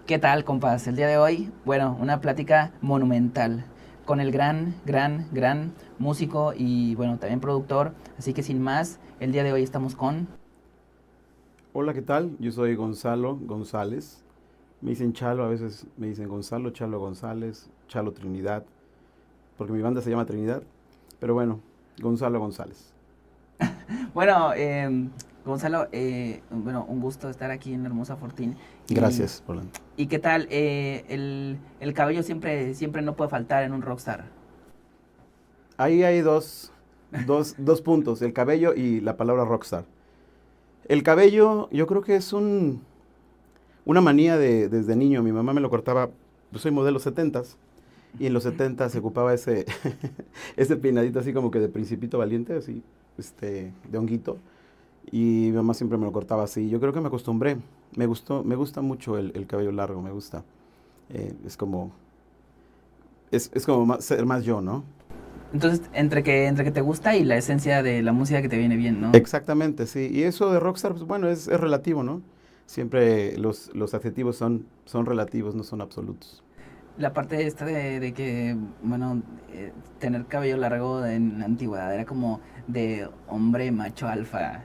¿Qué tal, compas? El día de hoy, bueno, una plática monumental con el gran músico y, bueno, también productor. Así que sin más, el día de hoy estamos con... Hola, ¿qué tal? Yo soy Gonzalo González. Me dicen Chalo, a veces me dicen Gonzalo, Chalo González, Chalo Trinidad, porque mi banda se llama Trinidad. Pero bueno, Gonzalo González. Bueno, Gonzalo, bueno, un gusto estar aquí en la hermosa Fortín. Y, Gracias, Roland. ¿y qué tal? El cabello siempre no puede faltar en un rockstar. Ahí hay dos puntos, el cabello y la palabra rockstar. El cabello, yo creo que es una manía desde niño. Mi mamá me lo cortaba, yo soy modelo setentas, y en los 70 se ocupaba ese peinadito así como que de principito valiente, así, de honguito. Y mi mamá siempre me lo cortaba así. Yo creo que me acostumbré. Me gusta mucho el cabello largo, me gusta. Es como ser más yo, ¿no? Entonces, entre que te gusta y la esencia de la música que te viene bien, ¿no? Exactamente, sí. Y eso de rockstar, pues bueno, es relativo, ¿no? Siempre los adjetivos son relativos, no son absolutos. La parte esta de que, bueno, tener cabello largo en la antigüedad era como de hombre macho alfa.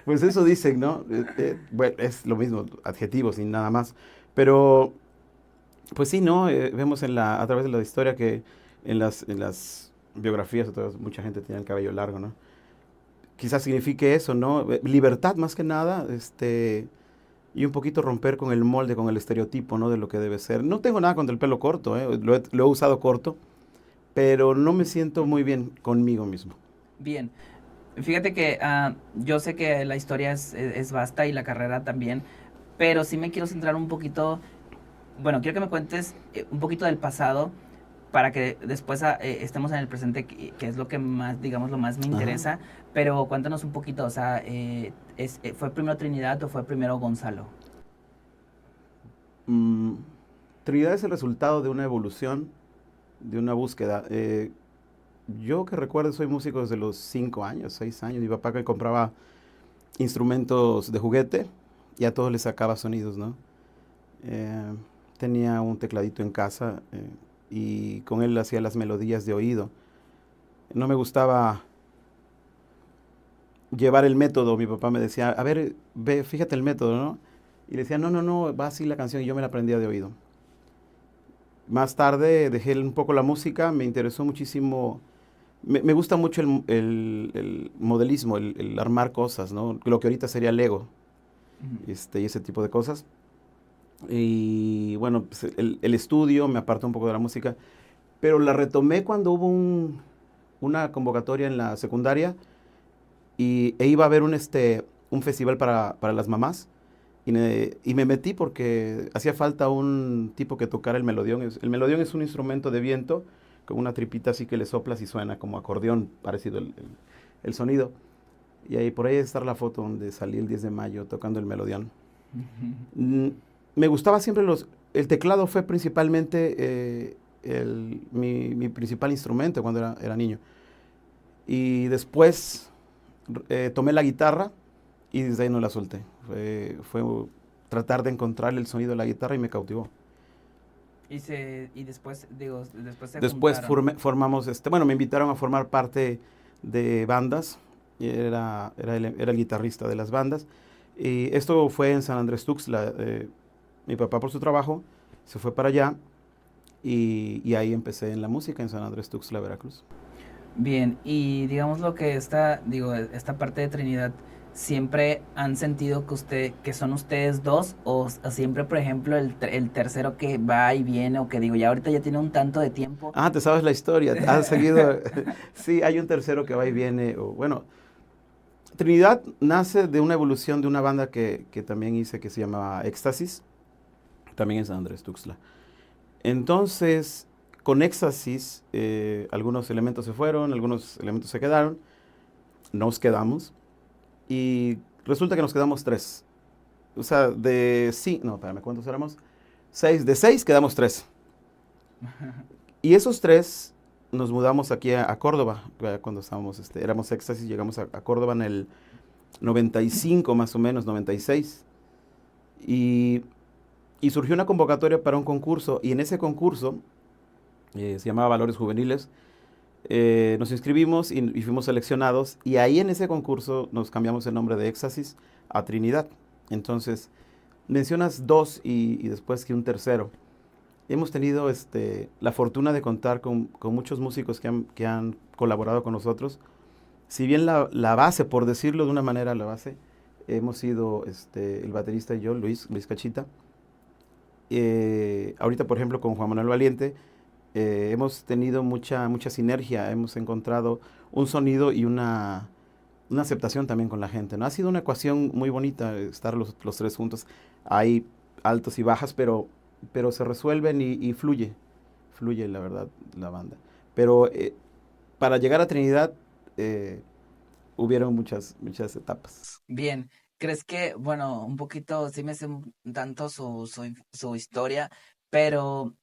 Pues eso dicen, ¿no? Bueno, es lo mismo, adjetivos y nada más. Pero, pues sí, ¿no? Vemos a través de la historia que en las biografías, mucha gente tiene el cabello largo, ¿no? Quizás signifique eso, ¿no? Libertad más que nada, y un poquito romper con el molde, con el estereotipo, ¿no? De lo que debe ser. No tengo nada contra el pelo corto, ¿eh? Lo he usado corto, pero no me siento muy bien conmigo mismo. Bien, fíjate que yo sé que la historia es vasta y la carrera también, pero sí me quiero centrar un poquito, bueno, quiero que me cuentes un poquito del pasado para que después estemos en el presente, que es lo que más, digamos, lo más me Ajá. interesa, pero cuéntanos un poquito, o sea, ¿fue primero Trinidad o fue primero Gonzalo? Mm, Trinidad es el resultado de una evolución, de una búsqueda. Yo que recuerdo soy músico desde los 5 años, 6 años. Mi papá que compraba instrumentos de juguete y a todos les sacaba sonidos, ¿no? Eh, Tenía un tecladito en casa, y con él hacía las melodías de oído. No me gustaba llevar el método. Mi papá me decía, a ver, ve, fíjate el método, ¿no? Y le decía, no, no, no, va así la canción y yo me la aprendía de oído. Más tarde dejé un poco la música, me interesó muchísimo, me gusta mucho el modelismo, el armar cosas, ¿no? Lo que ahorita sería Lego, Ujú. y ese tipo de cosas. Y bueno, pues el estudio me apartó un poco de la música, pero la retomé cuando hubo una convocatoria en la secundaria e iba a haber un festival para las mamás. Y me metí porque hacía falta un tipo que tocara el melodión. El melodión es un instrumento de viento con una tripita así que le soplas y suena como acordeón, parecido el sonido. Y ahí por ahí está la foto donde salí el 10 de mayo tocando el melodión. Mm, Me gustaba siempre el teclado fue principalmente mi principal instrumento cuando era niño. Y después tomé la guitarra y desde ahí no la solté. Fue tratar de encontrar el sonido de la guitarra y me cautivó. Y después, digo, después se Después juntaron. formamos, bueno, me invitaron a formar parte de bandas. Era el guitarrista de las bandas. Y esto fue en San Andrés Tuxtla. Mi papá por su trabajo se fue para allá y ahí empecé en la música en San Andrés Tuxtla, Veracruz. Bien, y digamos lo que esta, digo, esta parte de Trinidad, ¿siempre han sentido que que son ustedes dos o siempre, por ejemplo, el tercero que va y viene o que digo, ya ahorita ya tiene un tanto de tiempo? Ah, te sabes la historia, has seguido. Sí, hay un tercero que va y viene. Bueno, Trinidad nace de una evolución de una banda que también hice que se llamaba Éxtasis, también en San Andrés Tuxtla. Entonces, con Éxtasis, algunos elementos se fueron, algunos elementos se quedaron, nos quedamos y resulta que nos quedamos tres. O sea, sí, no, espérame, ¿cuántos éramos? Seis, de seis quedamos tres. Y esos tres nos mudamos aquí a Córdoba, cuando estábamos, éramos Éxtasis, llegamos a Córdoba en el 95 más o menos, 96. Y seis. y surgió una convocatoria para un concurso, y en ese concurso, se llamaba Valores Juveniles, nos inscribimos y fuimos seleccionados, y ahí en ese concurso nos cambiamos el nombre de Éxtasis a Trinidad. Entonces, mencionas dos y después que un tercero. Hemos tenido la fortuna de contar con muchos músicos que han colaborado con nosotros. Si bien la base, por decirlo de una manera, la base, hemos sido el baterista y yo, Luis Cachita. Ahorita, por ejemplo, con Juan Manuel Valiente, hemos tenido mucha sinergia, hemos encontrado un sonido y una aceptación también con la gente, ¿no? Ha sido una ecuación muy bonita estar los tres juntos. Hay altos y bajas, pero se resuelven y fluye la verdad la banda. Pero para llegar a Trinidad hubieron muchas etapas. Bien, ¿crees que, bueno, un poquito, sí me sé un tanto su historia, pero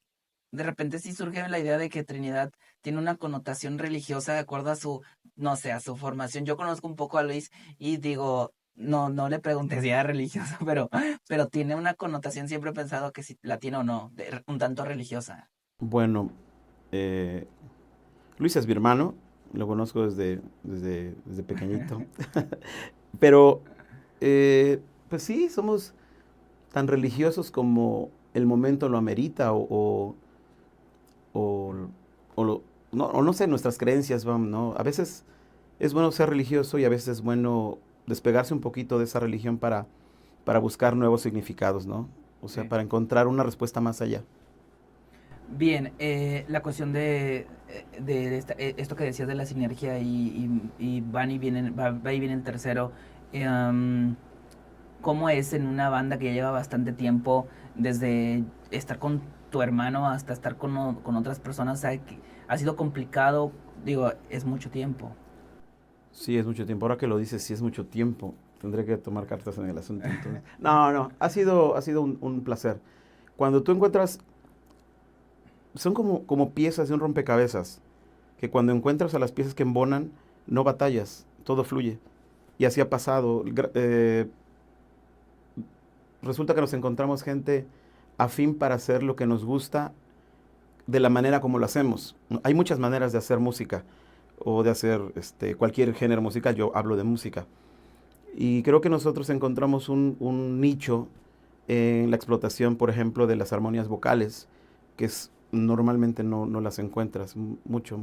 de repente sí surge la idea de que Trinidad tiene una connotación religiosa de acuerdo a su, no sé, a su formación? Yo conozco un poco a Luis y digo, no le pregunté si era religioso, pero tiene una connotación, siempre he pensado que si la tiene o no, un tanto religiosa. Bueno, Luis es mi hermano, lo conozco desde pequeñito. Pero, pues sí, somos tan religiosos como el momento lo amerita o, o no sé, nuestras creencias van, ¿no? A veces es bueno ser religioso y a veces es bueno despegarse un poquito de esa religión para buscar nuevos significados, ¿no? O sea, Sí. para encontrar una respuesta más allá. Bien, la cuestión esto que decías de la sinergia y van y vienen, va y viene el tercero. em, ¿Cómo es en una banda que ya lleva bastante tiempo, desde estar con tu hermano hasta estar con otras personas? O sea, ha sido complicado, digo, es mucho tiempo. Sí, es mucho tiempo. Ahora que lo dices, sí es mucho tiempo. Tendré que tomar cartas en el asunto entonces. No, ha sido un placer. Cuando tú encuentras, son como piezas de un rompecabezas, que cuando encuentras a las piezas que embonan, no batallas, todo fluye. Y así ha pasado. Resulta que nos encontramos gente afín para hacer lo que nos gusta de la manera como lo hacemos. Hay muchas maneras de hacer música o de hacer cualquier género musical. Yo hablo de música. Y creo que nosotros encontramos un nicho en la explotación, por ejemplo, de las armonías vocales, que normalmente no las encuentras mucho,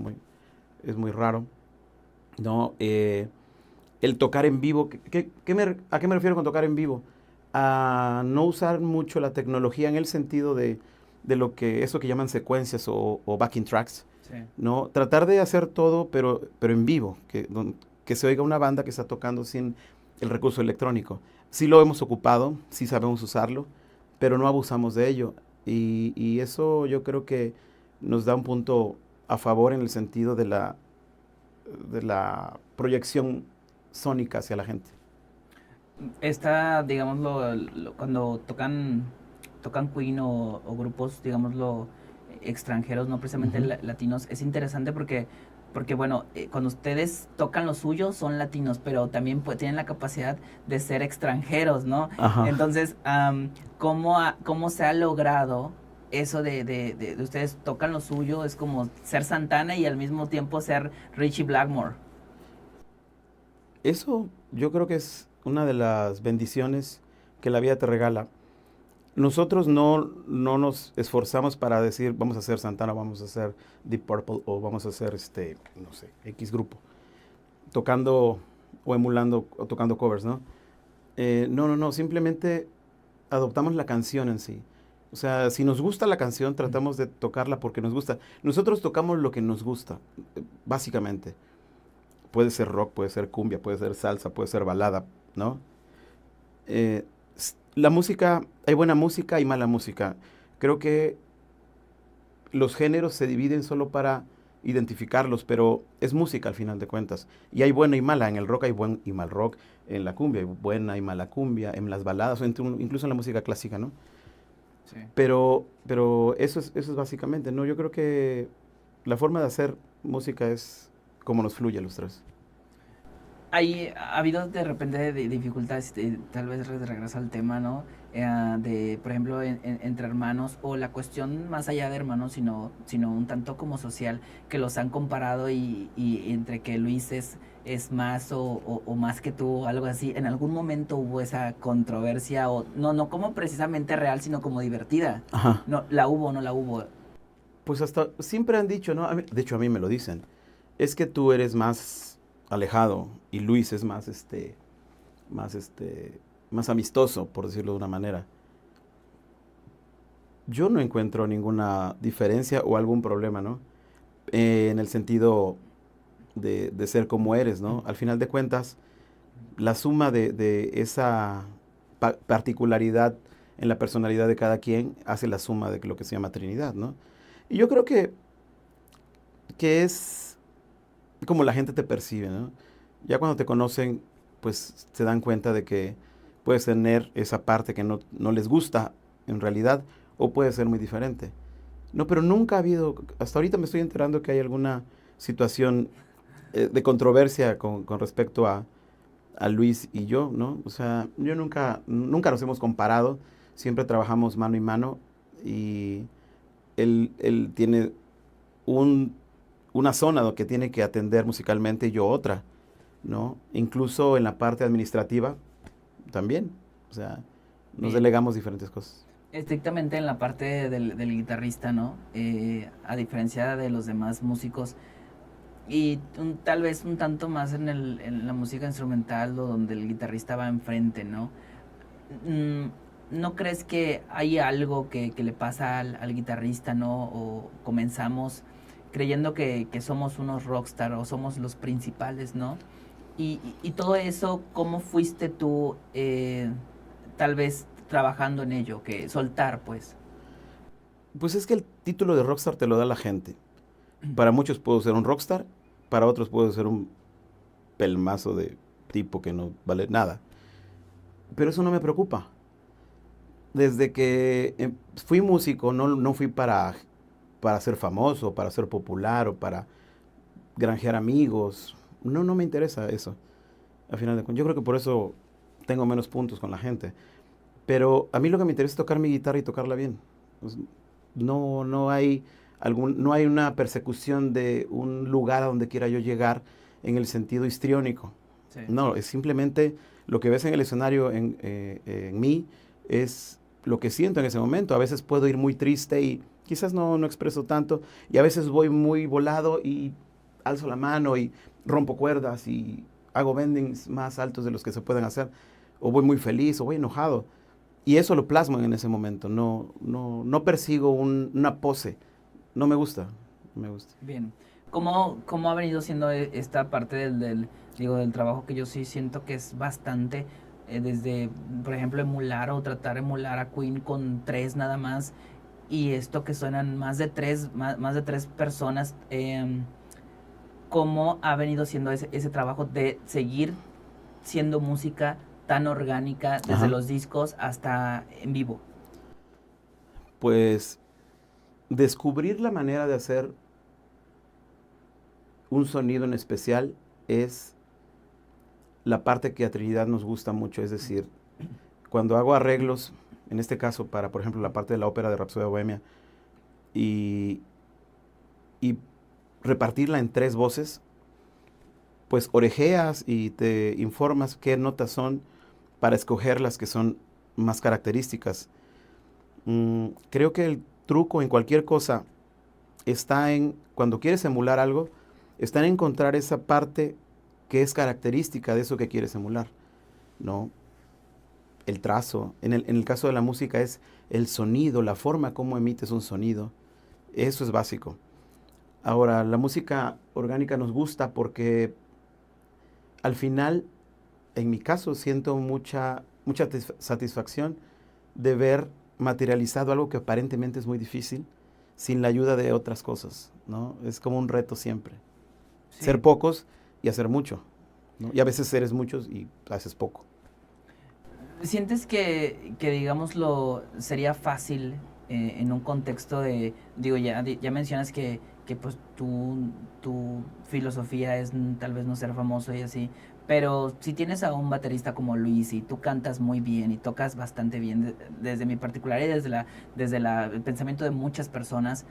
es muy raro. ¿No? El tocar en vivo, ¿a qué me refiero con tocar en vivo? A no usar mucho la tecnología en el sentido de eso que llaman secuencias o backing tracks, Sí. ¿no? Tratar de hacer todo, pero en vivo, que se oiga una banda que está tocando sin el recurso electrónico. Sí lo hemos ocupado, sí sabemos usarlo, pero no abusamos de ello. Y eso yo creo que nos da un punto a favor en el sentido de la proyección sónica hacia la gente. Esta, digámoslo, cuando tocan Queen o grupos, digámoslo, extranjeros, no precisamente Ujú. latinos, es interesante porque bueno, cuando ustedes tocan lo suyo son latinos, pero también tienen la capacidad de ser extranjeros, ¿no? Ajá. Entonces, ¿cómo se ha logrado eso de ustedes tocan lo suyo? Es como ser Santana y al mismo tiempo ser Richie Blackmore. Eso yo creo que es una de las bendiciones que la vida te regala. Nosotros no nos esforzamos para decir vamos a hacer Santana, vamos a hacer Deep Purple o vamos a hacer no sé, X grupo, tocando o emulando o tocando covers, ¿no? No, simplemente adoptamos la canción en sí. O sea, si nos gusta la canción, tratamos de tocarla porque nos gusta. Nosotros tocamos lo que nos gusta, básicamente. Puede ser rock, puede ser cumbia, puede ser salsa, puede ser balada, ¿no? La música, hay buena música y mala música. Creo que los géneros se dividen solo para identificarlos, pero es música al final de cuentas. Y hay buena y mala. En el rock hay buen y mal rock. En la cumbia hay buena y mala cumbia. En las baladas, incluso en la música clásica, ¿no? Sí. Pero eso es básicamente, ¿no? Yo creo que la forma de hacer música es como nos fluye a los tres. Ha habido de repente dificultades, tal vez regreso al tema, ¿no? Por ejemplo, entre hermanos, o la cuestión más allá de hermanos, sino un tanto como social, que los han comparado y entre que Luis es más o más que tú, algo así. ¿En algún momento hubo esa controversia? O no como precisamente real, sino como divertida. Ajá. No, ¿la hubo o no la hubo? Pues hasta siempre han dicho, ¿no? De hecho, a mí me lo dicen. Es que tú eres más alejado y Luis es más, más amistoso, por decirlo de una manera. Yo no encuentro ninguna diferencia o algún problema, ¿no? En el sentido de ser como eres, ¿no? Al final de cuentas, la suma de esa particularidad en la personalidad de cada quien hace la suma de lo que se llama Trinidad, ¿no? Y yo creo que es como la gente te percibe, ¿no? Ya cuando te conocen, pues se dan cuenta de que puedes tener esa parte que no les gusta en realidad, o puede ser muy diferente. No, pero nunca ha habido, hasta ahorita me estoy enterando que hay alguna situación de controversia con respecto a Luis y yo, ¿no? O sea, yo nunca nos hemos comparado, siempre trabajamos mano y mano, y él tiene un, una zona que tiene que atender musicalmente y yo otra, ¿no? Incluso en la parte administrativa también, o sea, nos Bien. delegamos diferentes cosas. Estrictamente en la parte del guitarrista, ¿no? A diferencia de los demás músicos, y tal vez un tanto más en la música instrumental, o donde el guitarrista va enfrente, ¿no? ¿No crees que hay algo que le pasa al guitarrista, ¿no? O comenzamos creyendo que somos unos rockstar o somos los principales, ¿no? Y todo eso, ¿cómo fuiste tú tal vez trabajando en ello? Que soltar, pues. Pues es que el título de rockstar te lo da la gente. Para muchos puedo ser un rockstar, para otros puedo ser un pelmazo de tipo que no vale nada. Pero eso no me preocupa. Desde que fui músico, no fui para ser famoso, para ser popular o para granjear amigos. No me interesa eso. Al final de cuentas, yo creo que por eso tengo menos puntos con la gente. Pero a mí lo que me interesa es tocar mi guitarra y tocarla bien. Pues, no hay una persecución de un lugar a donde quiera yo llegar en el sentido histriónico. Sí. No, es simplemente lo que ves en el escenario en mí es lo que siento en ese momento. A veces puedo ir muy triste y quizás no expreso tanto, y a veces voy muy volado y alzo la mano y rompo cuerdas y hago bendings más altos de los que se pueden hacer, o voy muy feliz o voy enojado. Y eso lo plasmo en ese momento. No persigo una pose. No me gusta. No me gusta. Bien. ¿Cómo ha venido siendo esta parte del trabajo, que yo sí siento que es bastante, desde, por ejemplo, emular o tratar de emular a Queen con tres nada más, y esto que suenan más de tres personas? ¿Cómo ha venido siendo ese trabajo de seguir siendo música tan orgánica desde Ajá. los discos hasta en vivo? Pues descubrir la manera de hacer un sonido en especial es la parte que a Trinidad nos gusta mucho. Es decir, cuando hago arreglos, en este caso para, por ejemplo, la parte de la ópera de Rapsodia Bohemia, y, y repartirla en tres voces, pues orejeas y te informas qué notas son para escoger las que son más características. Creo que el truco en cualquier cosa está en, cuando quieres emular algo, está en encontrar esa parte que es característica de eso que quieres emular, ¿no? El trazo, en el caso de la música es el sonido, la forma como emites un sonido, eso es básico. Ahora, la música orgánica nos gusta porque al final, en mi caso, siento mucha satisfacción de ver materializado algo que aparentemente es muy difícil sin la ayuda de otras cosas, ¿no? Es como un reto siempre. Sí. Ser pocos y hacer mucho, ¿no? Y a veces eres muchos y haces poco. ¿Sientes que digámoslo, sería fácil en un contexto de, digo, ya mencionas que que pues tu filosofía es tal vez no ser famoso y así, pero si tienes a un baterista como Luis y tú cantas muy bien y tocas bastante bien, desde mi particularidad y el pensamiento de muchas personas,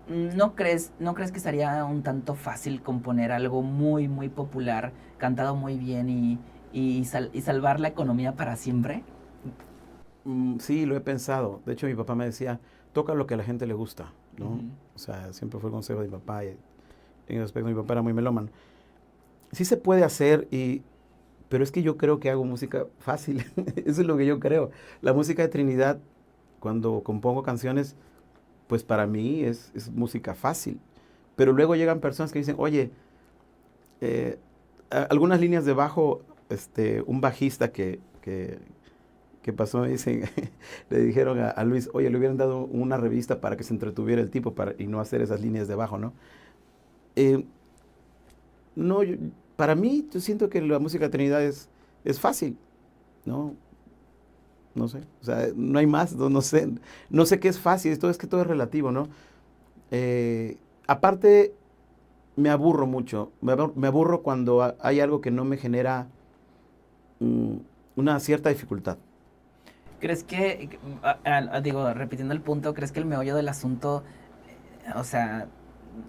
¿no crees que estaría un tanto fácil componer algo muy, muy popular, cantado muy bien y salvar la economía para siempre? Sí, lo he pensado. De hecho, mi papá me decía, toca lo que a la gente le gusta, ¿no? Ujú. O sea, siempre fue el consejo de mi papá. Y en ese aspecto, mi papá era muy melómano. Sí se puede hacer, pero es que yo creo que hago música fácil. Eso es lo que yo creo. La música de Trinidad, cuando compongo canciones, pues para mí es música fácil. Pero luego llegan personas que dicen, oye, eh, algunas líneas de bajo, un bajista que pasó, me dicen, le dijeron a Luis, oye, le hubieran dado una revista para que se entretuviera el tipo y no hacer esas líneas de bajo, ¿no? Eh, no, para mí, yo siento que la música de Trinidad es fácil, ¿no? No sé, o sea, no hay más, no sé qué es fácil, es que todo es relativo, ¿no? Aparte, me aburro mucho, me aburro cuando hay algo que no me genera mm, una cierta dificultad. ¿Crees que, digo, repitiendo el punto, crees que el meollo del asunto, o sea,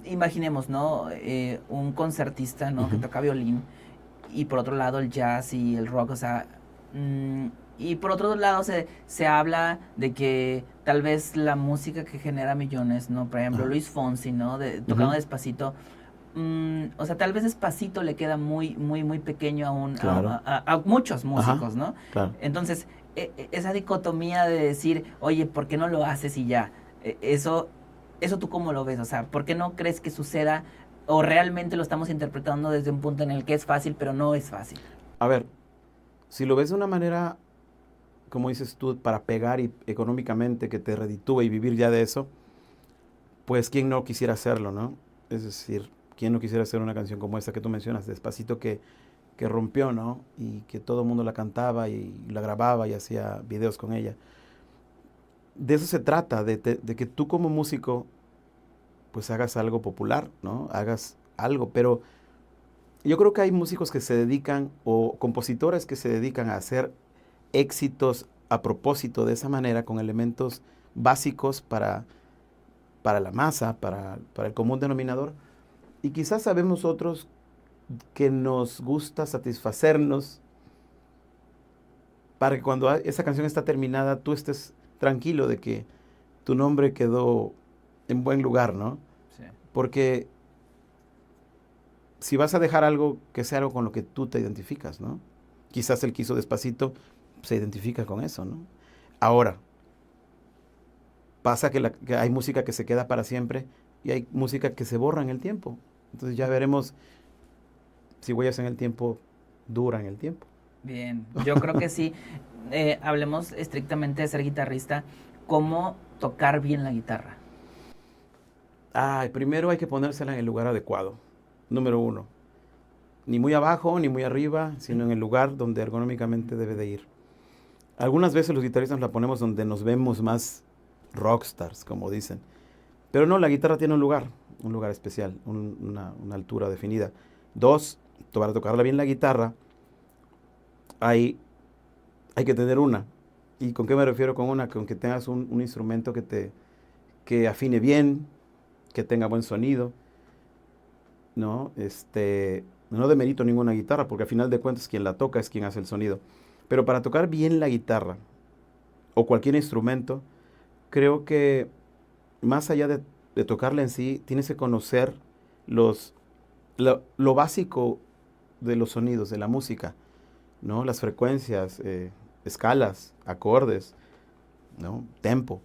imaginemos, ¿no? Un concertista, ¿no? Que Ujú. toca violín y por otro lado el jazz y el rock, o sea, mm, y por otro lado se habla de que tal vez la música que genera millones, ¿no? Por ejemplo, Ajá. Luis Fonsi, ¿no? Tocando Ujú. despacito. O sea, tal vez despacito le queda muy, muy, muy pequeño Claro. a muchos Ajá. músicos, ¿no? Claro. Entonces, esa dicotomía de decir, oye, ¿por qué no lo haces y ya? Eso tú cómo lo ves, o sea, ¿por qué no crees que suceda o realmente lo estamos interpretando desde un punto en el que es fácil, pero no es fácil? A ver, si lo ves de una manera, como dices tú, para pegar y económicamente que te reditúe y vivir ya de eso, pues quién no quisiera hacerlo, ¿no? Es decir, quién no quisiera hacer una canción como esta que tú mencionas, Despacito, que rompió, ¿no? Y que todo el mundo la cantaba y la grababa y hacía videos con ella. De eso se trata, de que tú como músico, pues hagas algo popular, ¿no? Hagas algo, pero yo creo que hay músicos que se dedican, o compositores que se dedican a hacer éxitos a propósito de esa manera, con elementos básicos para la masa, para el común denominador. Y quizás sabemos otros que nos gusta satisfacernos para que cuando esa canción está terminada, tú estés tranquilo de que tu nombre quedó en buen lugar, ¿no? Sí. Porque si vas a dejar algo, que sea algo con lo que tú te identificas, ¿no? Quizás el que hizo Despacito se identifica con eso, ¿no? Ahora, pasa que hay música que se queda para siempre y hay música que se borra en el tiempo. Entonces ya veremos si Huellas en el Tiempo dura en el tiempo. Bien, yo creo que sí. Hablemos estrictamente de ser guitarrista, ¿cómo tocar bien la guitarra? Primero hay que ponérsela en el lugar adecuado. Número uno. Ni muy abajo ni muy arriba, sino en el lugar donde ergonómicamente debe de ir. Algunas veces los guitarristas la ponemos donde nos vemos más rockstars, como dicen. Pero no, la guitarra tiene un lugar especial, una altura definida. Dos, para tocarla bien la guitarra, hay que tener una. ¿Y con qué me refiero con una? Con que tengas un instrumento que afine bien, que tenga buen sonido, ¿no? No demerito ninguna guitarra, porque al final de cuentas quien la toca es quien hace el sonido. Pero para tocar bien la guitarra o cualquier instrumento, creo que más allá de tocarla en sí, tienes que conocer lo básico de los sonidos, de la música, ¿no? Las frecuencias, escalas, acordes, ¿no? Tempo.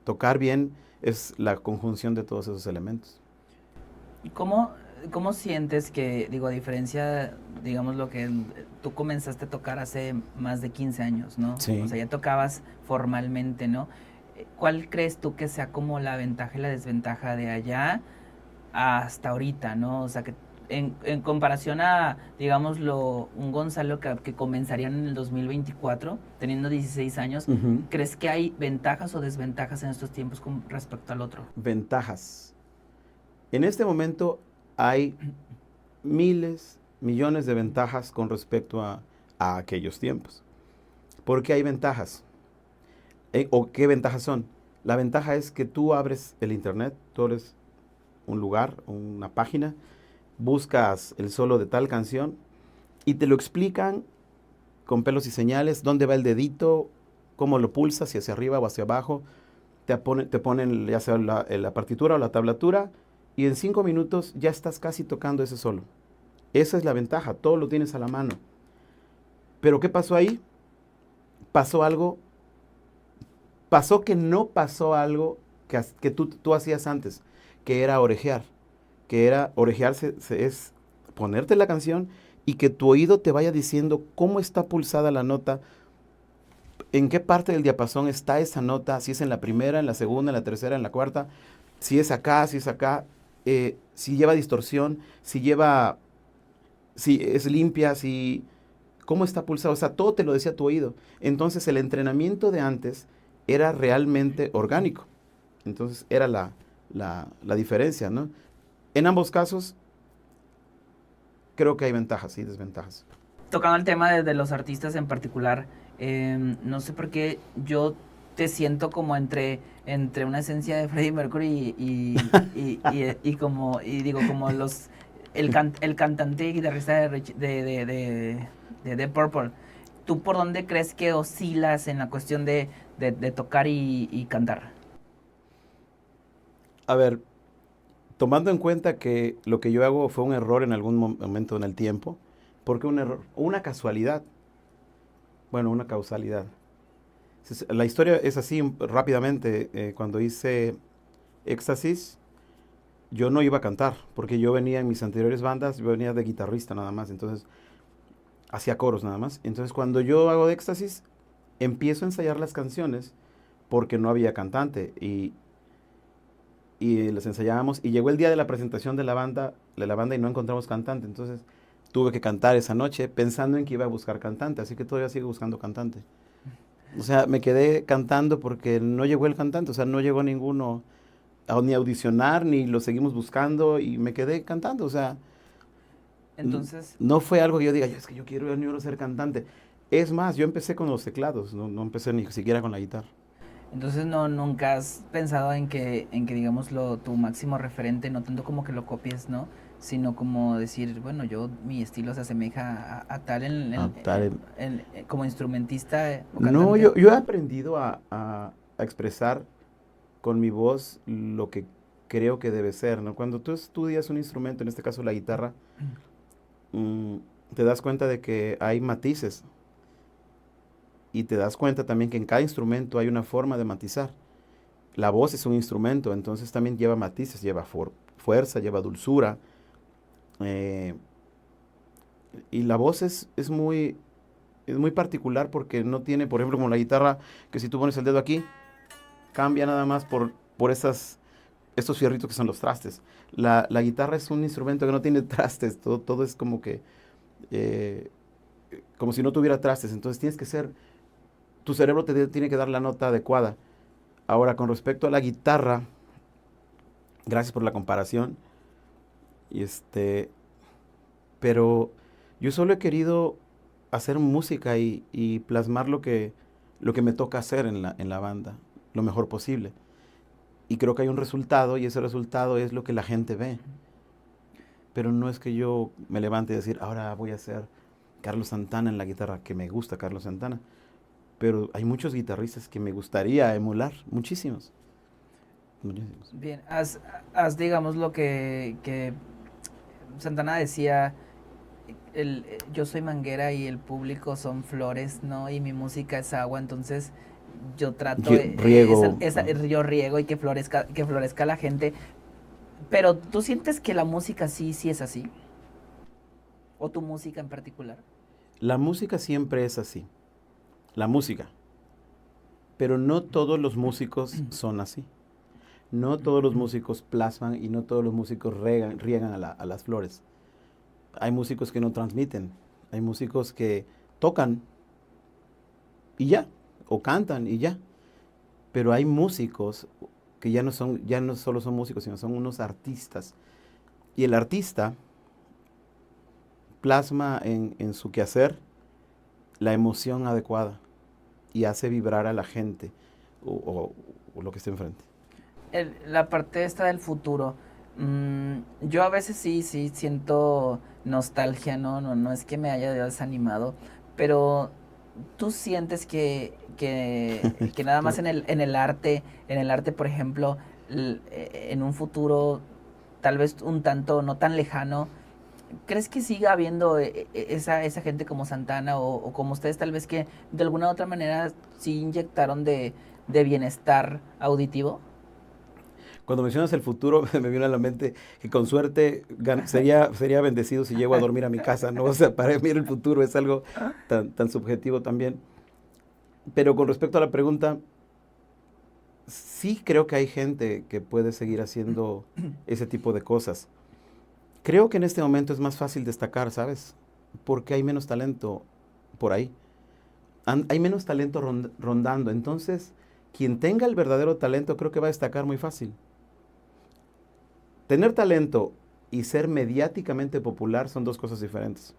Tocar bien es la conjunción de todos esos elementos. ¿Y cómo sientes que, digo, a diferencia, digamos, lo que tú comenzaste a tocar hace más de 15 años, ¿no? O Sí. sea, ya tocabas formalmente, ¿no? ¿Cuál crees tú que sea como la ventaja y la desventaja de allá hasta ahorita, ¿no? O sea, que en comparación a, digámoslo, un Gonzalo que comenzarían en el 2024, teniendo 16 años, Ujú. ¿crees que hay ventajas o desventajas en estos tiempos con respecto al otro? Ventajas. En este momento hay miles, millones de ventajas con respecto a aquellos tiempos. ¿Por qué hay ventajas? ¿O qué ventajas son? La ventaja es que tú abres el internet, tú abres un lugar, una página, buscas el solo de tal canción y te lo explican con pelos y señales, dónde va el dedito, cómo lo pulsas, si hacia arriba o hacia abajo. Te ponen ya sea la partitura o la tablatura y en 5 minutos ya estás casi tocando ese solo. Esa es la ventaja, todo lo tienes a la mano. Pero ¿qué pasó ahí? Pasó algo, pasó que no pasó algo que tú hacías antes, que era orejear. Que era orejear es ponerte la canción y que tu oído te vaya diciendo cómo está pulsada la nota, en qué parte del diapasón está esa nota, si es en la primera, en la segunda, en la tercera, en la cuarta, si es acá, si lleva distorsión, si es limpia, si cómo está pulsado, o sea, todo te lo decía tu oído. Entonces el entrenamiento de antes era realmente orgánico. Entonces era la diferencia, ¿no? En ambos casos creo que hay ventajas y desventajas. Tocando el tema de los artistas en particular, no sé por qué yo te siento como entre una esencia de Freddie Mercury y como, y digo, como el cantante y guitarrista de Deep Purple. ¿Tú por dónde crees que oscilas en la cuestión de tocar y cantar? A ver, tomando en cuenta que lo que yo hago fue un error en algún momento en el tiempo, ¿por qué un error? Una casualidad. Bueno, una causalidad. La historia es así rápidamente. Cuando hice Éxtasis, yo no iba a cantar, porque yo venía en mis anteriores bandas, yo venía de guitarrista nada más, entonces hacía coros nada más. Entonces cuando yo hago de Éxtasis, empiezo a ensayar las canciones porque no había cantante y las ensayábamos y llegó el día de la presentación de la banda y no encontramos cantante, entonces tuve que cantar esa noche pensando en que iba a buscar cantante, así que todavía sigo buscando cantante. O sea, me quedé cantando porque no llegó el cantante, o sea, no llegó ninguno ni a audicionar, ni lo seguimos buscando y me quedé cantando, o sea, Entonces, no fue algo que yo diga, es que yo quiero ser cantante. Es más, yo empecé con los teclados, no empecé ni siquiera con la guitarra. entonces no, nunca has pensado en que digámoslo, tu máximo referente, no tanto como que lo copies, ¿no? Sino como decir, bueno, mi estilo se asemeja a tal Ah, tal. como instrumentista o No, cantante. yo he aprendido a expresar con mi voz lo que creo que debe ser, ¿no? Cuando tú estudias un instrumento, en este caso la guitarra, mm, te das cuenta de que hay matices y te das cuenta también que en cada instrumento hay una forma de matizar. La voz es un instrumento, entonces también lleva matices, lleva fuerza, lleva dulzura. eh, y la voz es muy particular porque no tiene, por ejemplo, como la guitarra, que si tú pones el dedo aquí, cambia nada más por estos fierritos que son los trastes. La guitarra es un instrumento que no tiene trastes, todo es eh, como si no tuviera trastes, entonces tu cerebro te tiene que dar la nota adecuada. Ahora, con respecto a la guitarra, gracias por la comparación, y pero yo solo he querido hacer música y plasmar lo que me toca hacer en la banda, lo mejor posible. Y creo que hay un resultado y ese resultado es lo que la gente ve. Pero no es que yo me levante y decir, ahora voy a hacer Carlos Santana en la guitarra, que me gusta Carlos Santana. Pero hay muchos guitarristas que me gustaría emular, muchísimos. Muchísimos. Bien, digamos lo que Santana decía, yo soy manguera y el público son flores, ¿no? Y mi música es agua, entonces yo trato, Riego. yo riego y que florezca la gente. Pero ¿tú sientes que la música sí es así? ¿O tu música en particular? La música siempre es así. La música. Pero no todos los músicos son así. No todos los músicos plasman y no todos los músicos riegan a las flores. hay músicos que no transmiten, hay músicos que tocan y ya, o cantan y ya, pero hay músicos que ya no solo son músicos, sino son unos artistas. Y el artista plasma en su quehacer la emoción adecuada y hace vibrar a la gente o lo que esté enfrente. La parte esta del futuro. Yo a veces sí siento nostalgia, no es que me haya desanimado, pero tú sientes que nada más Tú- en el arte, por ejemplo, en un futuro tal vez un tanto no tan lejano, ¿crees que siga habiendo esa gente como Santana o como ustedes tal vez que de alguna u otra manera sí inyectaron de bienestar auditivo? Cuando mencionas el futuro, me viene a la mente que con suerte sería bendecido si llego a dormir a mi casa, ¿no? O sea, para mí el futuro es algo tan subjetivo también. Pero con respecto a la pregunta, sí creo que hay gente que puede seguir haciendo ese tipo de cosas. Creo que en este momento es más fácil destacar, ¿sabes? Porque hay menos talento por ahí. Hay menos talento rondando. Entonces, quien tenga el verdadero talento creo que va a destacar muy fácil. Tener talento y ser mediáticamente popular son dos cosas diferentes.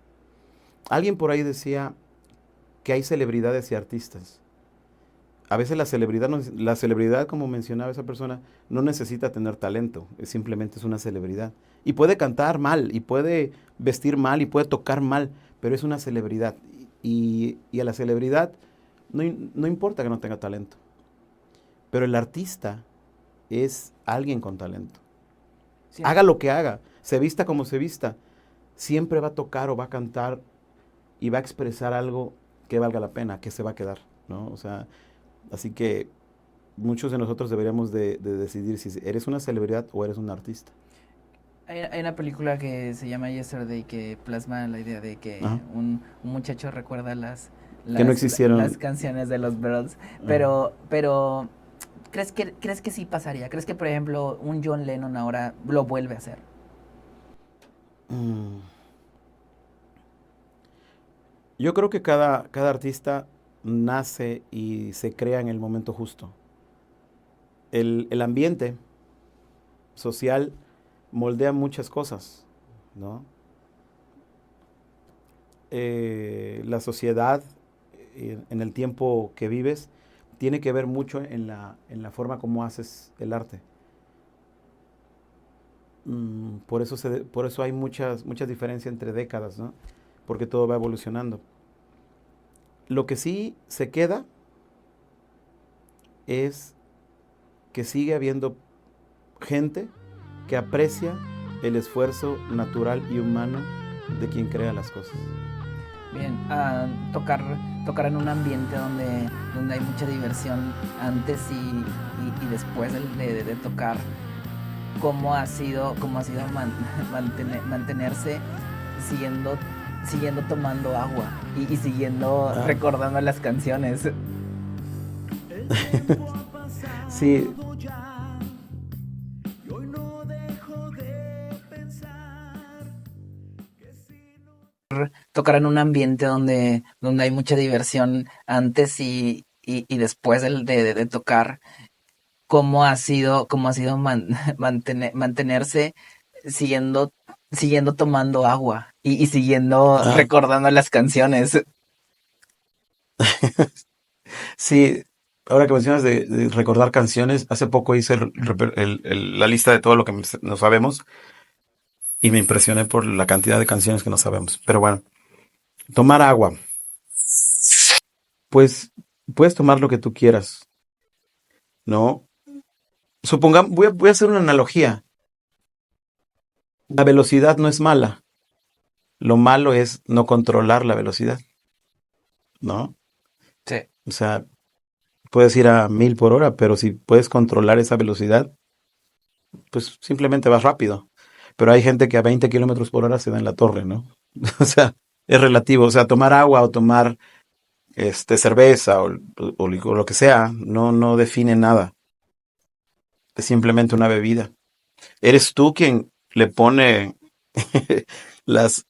Alguien por ahí decía que hay celebridades y artistas. A veces la celebridad, como mencionaba esa persona, no necesita tener talento, simplemente es una celebridad. Y puede cantar mal, y puede vestir mal, y puede tocar mal, pero es una celebridad. Y a la celebridad no importa que no tenga talento, pero el artista es alguien con talento. Siento. Haga lo que haga, se vista como se vista, siempre va a tocar o va a cantar y va a expresar algo que valga la pena, que se va a quedar, ¿no? O sea, así que muchos de nosotros deberíamos de decidir si eres una celebridad o eres un artista. Hay una película que se llama Yesterday que plasma la idea de que Ajá. un muchacho recuerda Que no las existieron. canciones de los Beatles, Ajá. pero ¿crees que sí pasaría? ¿Crees que, por ejemplo, un John Lennon ahora lo vuelve a hacer? Mm, Yo creo que cada artista nace y se crea en el momento justo. El ambiente social moldea muchas cosas, ¿no? La sociedad, en el tiempo que vives, tiene que ver mucho en la forma como haces el arte. Por eso hay muchas diferencias entre décadas, ¿no? Porque todo va evolucionando. Lo que sí se queda es que sigue habiendo gente que aprecia el esfuerzo natural y humano de quien crea las cosas. Bien, tocar en un ambiente donde hay mucha diversión antes y después de tocar, cómo ha sido mantenerse siguiendo, siguiendo tomando agua y siguiendo Ah, recordando las canciones. sí, Tocar en un ambiente donde hay mucha diversión antes y después de tocar, cómo ha sido mantenerse siguiendo, siguiendo tomando agua y siguiendo ah, recordando las canciones. sí. Ahora que mencionas de recordar canciones, hace poco hice la lista de todo lo que no sabemos y me impresioné por la cantidad de canciones que no sabemos. Pero bueno, tomar agua. Pues puedes tomar lo que tú quieras, ¿no? Supongamos, voy a hacer una analogía. La velocidad no es mala. Lo malo es no controlar la velocidad, ¿no? Sí. O sea, puedes ir a 1000 por hora, pero si puedes controlar esa velocidad, pues simplemente vas rápido. Pero hay gente que a 20 kilómetros por hora se da en la torre, ¿no? O sea, es relativo. O sea, tomar agua o tomar cerveza o lo que sea, no define nada. Es simplemente una bebida. Eres tú quien le pone las,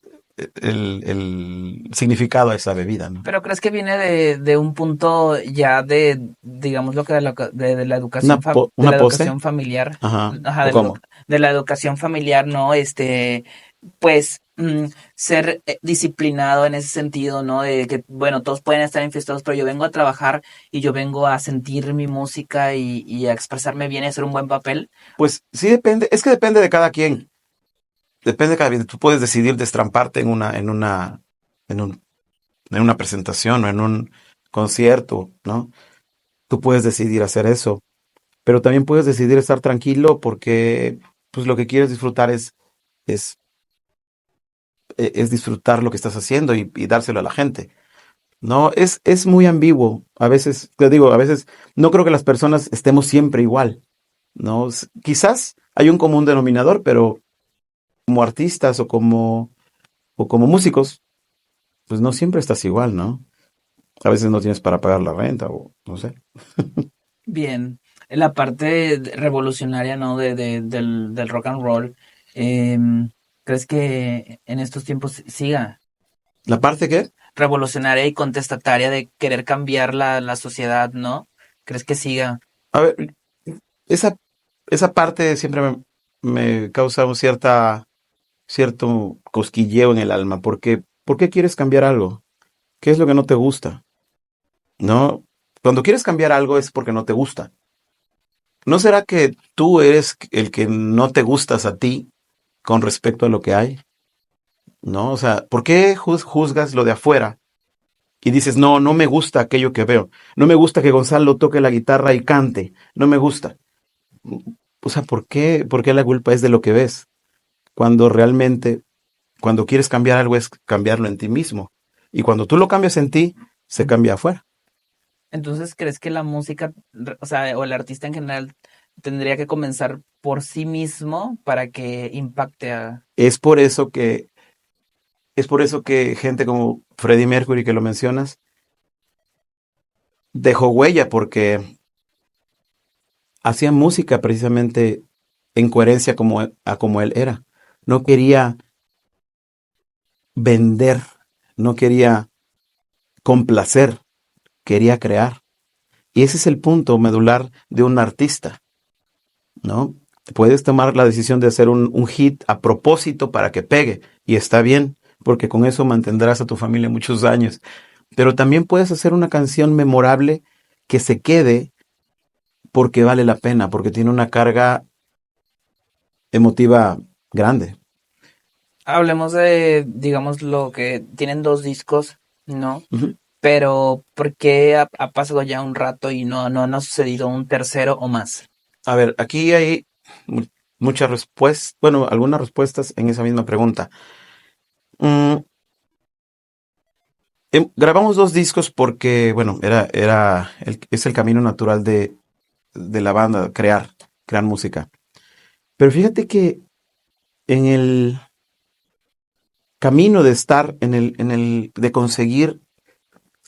el significado a esa bebida, ¿no? Pero ¿crees que viene de un punto ya de, digamos, lo que de la educación, de Una la pose, educación familiar, ajá, ajá, ¿o cómo? de la educación familiar, ¿no? Pues, ser disciplinado en ese sentido, ¿no? De que, bueno, todos pueden estar enfiestados, pero yo vengo a trabajar y yo vengo a sentir mi música y a expresarme bien y hacer un buen papel. Pues sí depende, es que depende de cada quien, depende de cada quien. Tú puedes decidir destramparte en un, en una presentación o en un concierto, ¿no? Tú puedes decidir hacer eso, pero también puedes decidir estar tranquilo porque, pues lo que quieres disfrutar es, es disfrutar lo que estás haciendo y dárselo a la gente. No, es muy ambiguo. A veces, te digo, a veces no creo que las personas estemos siempre igual, ¿no? Quizás hay un común denominador, pero como artistas o como músicos, pues no siempre estás igual, ¿no? A veces no tienes para pagar la renta o no sé. Bien, en la parte revolucionaria, ¿no? Del rock and roll, ¿crees que en estos tiempos siga La parte que, revolucionaria y contestataria de querer cambiar la sociedad, ¿no? ¿Crees que siga? a ver, esa, esa parte siempre me causa un cierto cosquilleo en el alma, porque ¿por qué quieres cambiar algo? ¿Qué es lo que no te gusta? ¿No? Cuando quieres cambiar algo es porque no te gusta. ¿No será que tú eres el que no te gustas a ti con respecto a lo que hay? ¿No? O sea, ¿por qué juzgas lo de afuera y dices, no, no me gusta aquello que veo? No me gusta que Gonzalo toque la guitarra y cante. No me gusta. O sea, por qué la culpa es de lo que ves? Cuando realmente, cuando quieres cambiar algo es cambiarlo en ti mismo. Y cuando tú lo cambias en ti, se cambia afuera. Entonces, ¿crees que la música, o sea, o el artista en general tendría que comenzar por sí mismo para que impacte a... Es por eso que, es por eso que gente como Freddie Mercury, que lo mencionas, dejó huella porque hacía música precisamente en coherencia a como él era. No quería vender, no quería complacer, quería crear. Y ese es el punto medular de un artista, ¿no? Puedes tomar la decisión de hacer un hit a propósito para que pegue, y está bien, porque con eso mantendrás a tu familia muchos años. Pero también puedes hacer una canción memorable que se quede porque vale la pena, porque tiene una carga emotiva grande. Hablemos de, digamos, lo que tienen dos discos, ¿no? Ujú. Pero ¿por qué ha pasado ya un rato y no ha sucedido un tercero o más? A ver, aquí hay mu- muchas respuestas, bueno, algunas respuestas en esa misma pregunta. Mm, grabamos dos discos porque, bueno, es el camino natural de la banda, crear música. Pero fíjate que en el camino de estar, de conseguir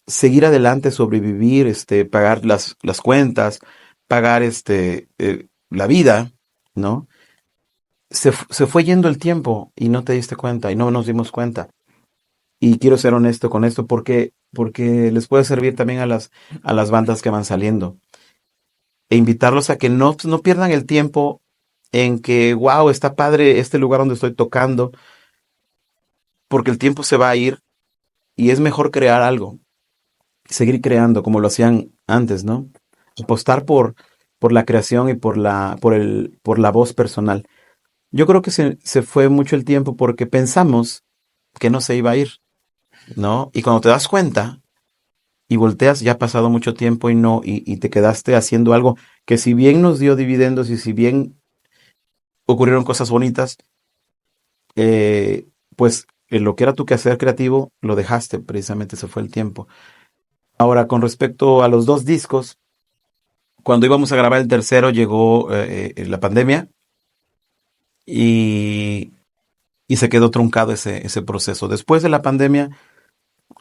seguir adelante, sobrevivir, pagar las cuentas, pagar la vida, ¿no? Se fue yendo el tiempo y no te diste cuenta y no nos dimos cuenta. Y quiero ser honesto con esto porque les puede servir también a las bandas que van saliendo. E invitarlos a que no pierdan el tiempo en que, wow, está padre este lugar donde estoy tocando, porque el tiempo se va a ir y es mejor crear algo, seguir creando como lo hacían antes, ¿no? Apostar por la creación y por la voz personal. Yo creo que se fue mucho el tiempo porque pensamos que no se iba a ir, ¿no? Y cuando te das cuenta y volteas, ya ha pasado mucho tiempo y no, y te quedaste haciendo algo que si bien nos dio dividendos y si bien ocurrieron cosas bonitas, pues en lo que era tu quehacer creativo, lo dejaste, precisamente se fue el tiempo. Ahora, con respecto a los dos discos, cuando íbamos a grabar el tercero llegó la pandemia y, y se quedó truncado ese proceso. Después de la pandemia,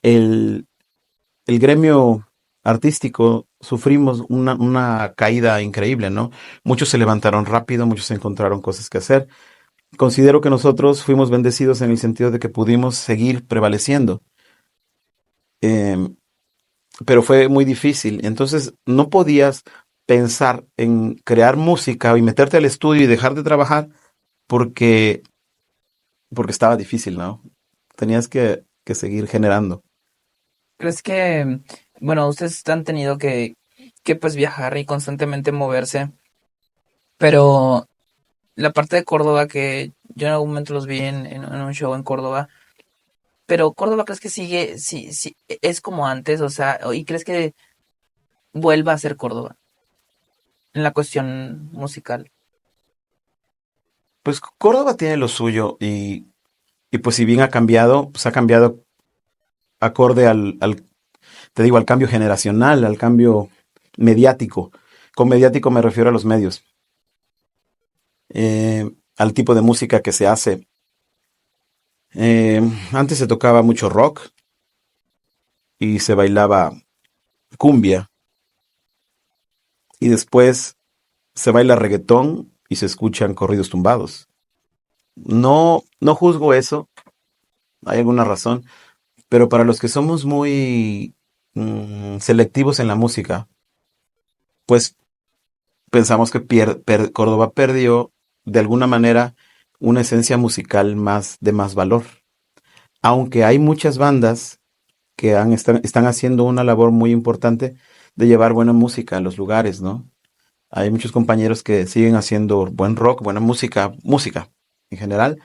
el, el gremio artístico sufrimos una caída increíble, ¿no? Muchos se levantaron rápido, muchos encontraron cosas que hacer, considero que nosotros fuimos bendecidos en el sentido de que pudimos seguir prevaleciendo. Em, pero fue muy difícil. Entonces no podías pensar en crear música y meterte al estudio y dejar de trabajar porque, porque estaba difícil, ¿no? Tenías que seguir generando. ¿Crees que, bueno, ustedes han tenido que pues viajar y constantemente moverse, pero la parte de Córdoba que yo en algún momento los vi en un show en Córdoba, pero Córdoba crees que sigue, sí, sí, es como antes, o sea, y crees que vuelva a ser Córdoba en la cuestión musical? Pues Córdoba tiene lo suyo y pues si bien ha cambiado, pues ha cambiado acorde te digo, al cambio generacional, al cambio mediático. Con mediático me refiero a los medios, al tipo de música que se hace. Antes se tocaba mucho rock y se bailaba cumbia y después se baila reggaetón y se escuchan corridos tumbados. No, no juzgo eso, hay alguna razón, pero para los que somos muy selectivos en la música, pues pensamos que Córdoba perdió de alguna manera una esencia musical más de más valor. Aunque hay muchas bandas que están haciendo una labor muy importante de llevar buena música a los lugares, ¿no? Hay muchos compañeros que siguen haciendo buen rock, buena música, música en general,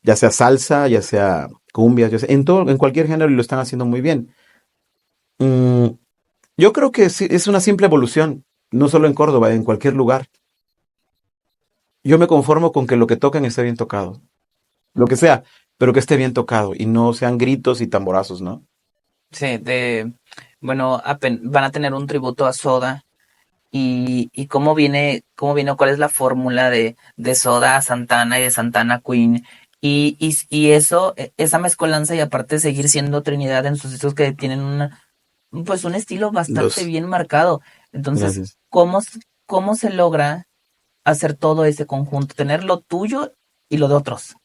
ya sea salsa, ya sea cumbia, en todo, en cualquier género y lo están haciendo muy bien. Mm, yo creo que sí, es una simple evolución, no solo en Córdoba, en cualquier lugar. Yo me conformo con que lo que toquen esté bien tocado, lo que sea, pero que esté bien tocado y no sean gritos y tamborazos, ¿no? Sí, bueno, van a tener un tributo a Soda. Y cómo viene, cuál es la fórmula de Soda a Santana y de Santana a Queen. Y eso, esa mezcolanza y aparte seguir siendo Trinidad en sus discos que tienen pues un estilo bastante Los, bien marcado. Entonces, gracias. ¿cómo se logra hacer todo ese conjunto? Tener lo tuyo y lo de otros.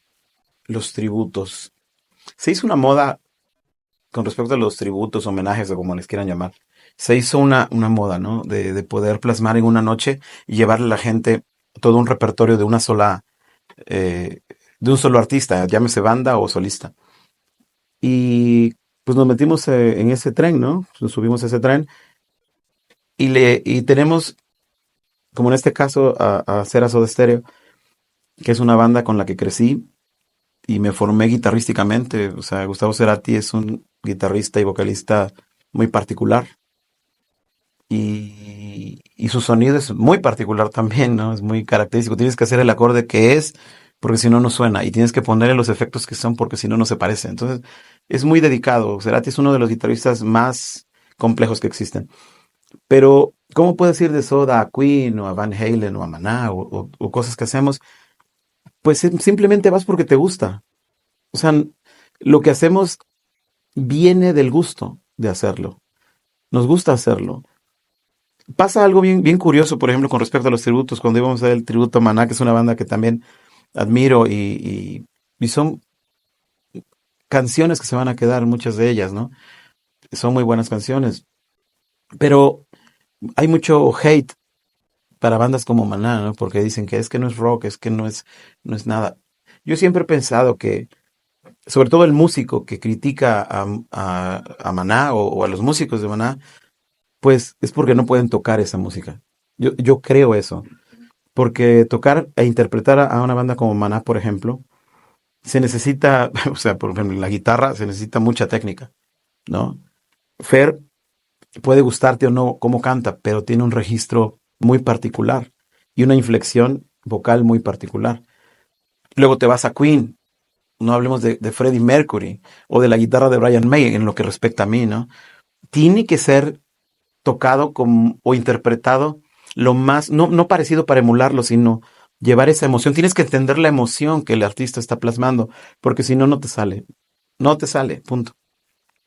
Los tributos. Se hizo una moda con respecto a los tributos, homenajes o como les quieran llamar. Se hizo una moda, ¿no? De poder plasmar en una noche y llevarle a la gente todo un repertorio de una sola, eh, de un solo artista, llámese banda o solista. Y pues nos metimos en ese tren, ¿no? Nos subimos a ese tren y tenemos, como en este caso, a hacer a Soda Stereo, que es una banda con la que crecí y me formé guitarrísticamente. O sea, Gustavo Cerati es un guitarrista y vocalista muy particular y su sonido es muy particular también, ¿no? Es muy característico. Tienes que hacer el acorde que es porque si no, no suena y tienes que ponerle los efectos que son porque si no, no se parece. Entonces, es muy dedicado. Cerati es uno de los guitarristas más complejos que existen. Pero, ¿cómo puedes ir de Soda a Queen o a Van Halen o a Maná o cosas que hacemos? Pues simplemente vas porque te gusta. O sea, lo que hacemos viene del gusto de hacerlo. Nos gusta hacerlo. Pasa algo bien, bien curioso, por ejemplo, con respecto a los tributos. Cuando íbamos a ver el tributo a Maná, que es una banda que también admiro y son canciones que se van a quedar, muchas de ellas, ¿no? Son muy buenas canciones. Pero hay mucho hate para bandas como Maná, ¿no? Porque dicen que es que no es rock, es que no es nada. Yo siempre he pensado que, sobre todo el músico que critica a Maná o a los músicos de Maná, pues es porque no pueden tocar esa música. Yo creo eso. Porque tocar e interpretar a una banda como Maná, por ejemplo, se necesita, o sea, por ejemplo, en la guitarra se necesita mucha técnica, ¿no? Fer puede gustarte o no cómo canta, pero tiene un registro muy particular y una inflexión vocal muy particular. Luego te vas a Queen, no hablemos de Freddie Mercury o de la guitarra de Brian May en lo que respecta a mí, ¿no? Tiene que ser tocado o interpretado lo más, no, no parecido para emularlo, sino llevar esa emoción. Tienes que entender la emoción que el artista está plasmando, porque si no, no te sale. No te sale, punto.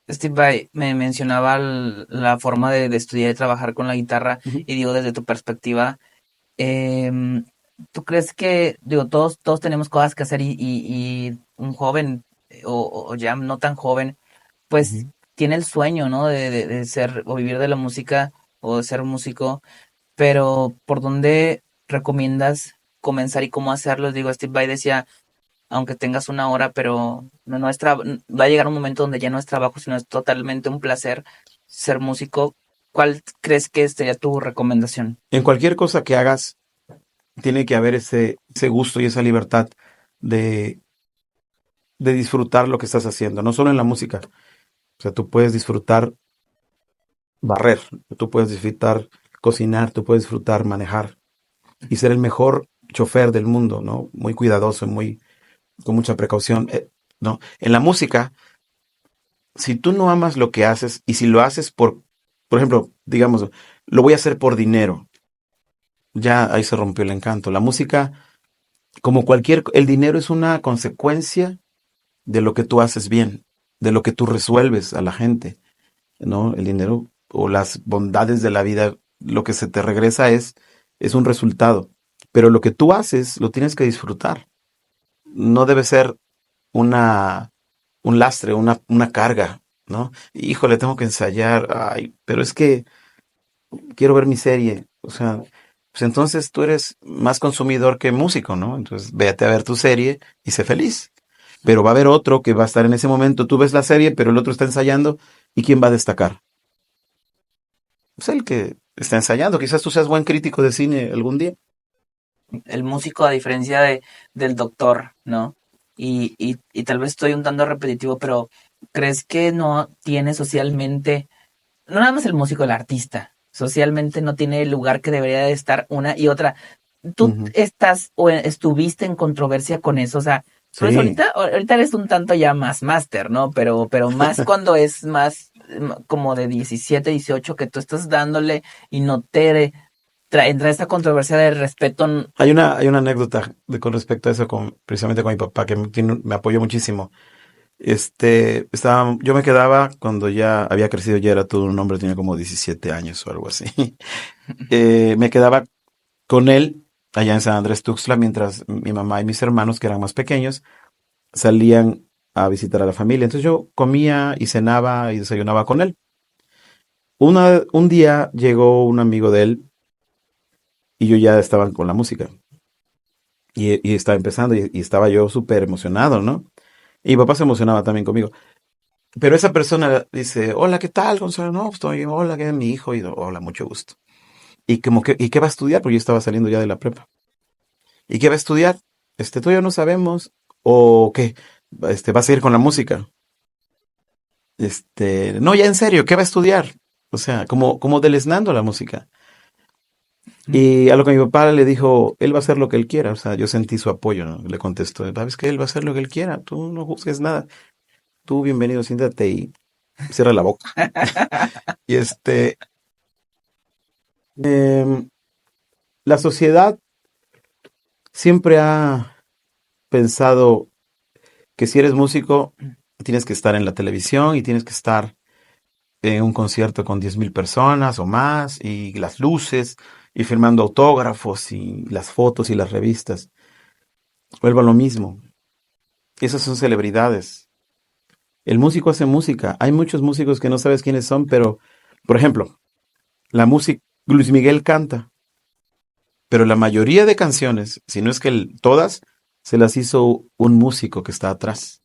Steve Vai me mencionaba la forma de estudiar y trabajar con la guitarra Ujú. y digo desde tu perspectiva. ¿Tú crees que, digo, todos tenemos cosas que hacer y un joven o ya no tan joven, pues Ujú. tiene el sueño, ¿no? De ser o vivir de la música o de ser músico, pero ¿por dónde recomiendas comenzar y cómo hacerlo? Digo, Steve Vai decía, aunque tengas una hora, pero no es va a llegar un momento donde ya no es trabajo, sino es totalmente un placer ser músico. ¿Cuál crees que sería tu recomendación? En cualquier cosa que hagas, tiene que haber ese gusto y esa libertad de, de disfrutar lo que estás haciendo, no solo en la música. O sea, tú puedes disfrutar barrer, tú puedes disfrutar cocinar, tú puedes disfrutar manejar y ser el mejor chofer del mundo, ¿no? Muy cuidadoso, muy con mucha precaución, ¿no? En la música, si tú no amas lo que haces y si lo haces por ejemplo, digamos, lo voy a hacer por dinero, ya ahí se rompió el encanto. La música, como el dinero es una consecuencia de lo que tú haces bien, de lo que tú resuelves a la gente, ¿no? El dinero o las bondades de la vida, lo que se te regresa es un resultado. Pero lo que tú haces, lo tienes que disfrutar. No debe ser una, un lastre, una carga, ¿no? Híjole, tengo que ensayar, ay, pero es que quiero ver mi serie. O sea, pues entonces tú eres más consumidor que músico, ¿no? Entonces véate a ver tu serie y sé feliz. Pero va a haber otro que va a estar en ese momento. Tú ves la serie, pero el otro está ensayando. ¿Y quién va a destacar? Pues el que está ensayando. Quizás tú seas buen crítico de cine algún día. El músico, a diferencia del doctor, ¿no? Y tal vez estoy un tanto repetitivo, pero ¿crees que no tiene socialmente, no nada más el músico, el artista, socialmente no tiene el lugar que debería de estar una y otra? Tú Ujú. estás o estuviste en controversia con eso, o sea, pues Sí, ahorita eres un tanto ya más máster, ¿no? Pero más cuando es más como de 17 18 que tú estás dándole y no te entra esta controversia de respeto. hay una anécdota con respecto a eso, precisamente con mi papá, que me apoyó muchísimo. Yo me quedaba cuando ya había crecido, ya era todo un hombre, tenía como 17 años o algo así. Me quedaba con él allá en San Andrés Tuxtla, mientras mi mamá y mis hermanos, que eran más pequeños, salían a visitar a la familia. Entonces yo comía y cenaba y desayunaba con él. Un día llegó un amigo de él y yo ya estaba con la música y estaba empezando y estaba yo súper emocionado, ¿no? Y mi papá se emocionaba también conmigo. Pero esa persona dice, hola, ¿qué tal, Gonzalo? No, pues, estoy, hola, que es mi hijo. Y yo, hola, mucho gusto. ¿Y qué va a estudiar? Porque yo estaba saliendo ya de la prepa. ¿Y qué va a estudiar? Todavía no sabemos. ¿O qué? ¿Va a seguir con la música? No, ya en serio, ¿qué va a estudiar? O sea, como deleznando la música. Y a lo que mi papá le dijo, él va a hacer lo que él quiera. O sea, yo sentí su apoyo, ¿no? Le contestó, ¿sabes qué? Él va a hacer lo que él quiera. Tú no juzgues nada. Tú, bienvenido, siéntate y cierra la boca. Y em, la sociedad siempre ha pensado que si eres músico, tienes que estar en la televisión y tienes que estar en un concierto con 10,000 personas o más, y las luces, y firmando autógrafos, y las fotos y las revistas. Vuelvo a lo mismo. Esas son celebridades. El músico hace música. Hay muchos músicos que no sabes quiénes son, pero, por ejemplo, la música, Luis Miguel canta, pero la mayoría de canciones, si no es que todas, se las hizo un músico que está atrás.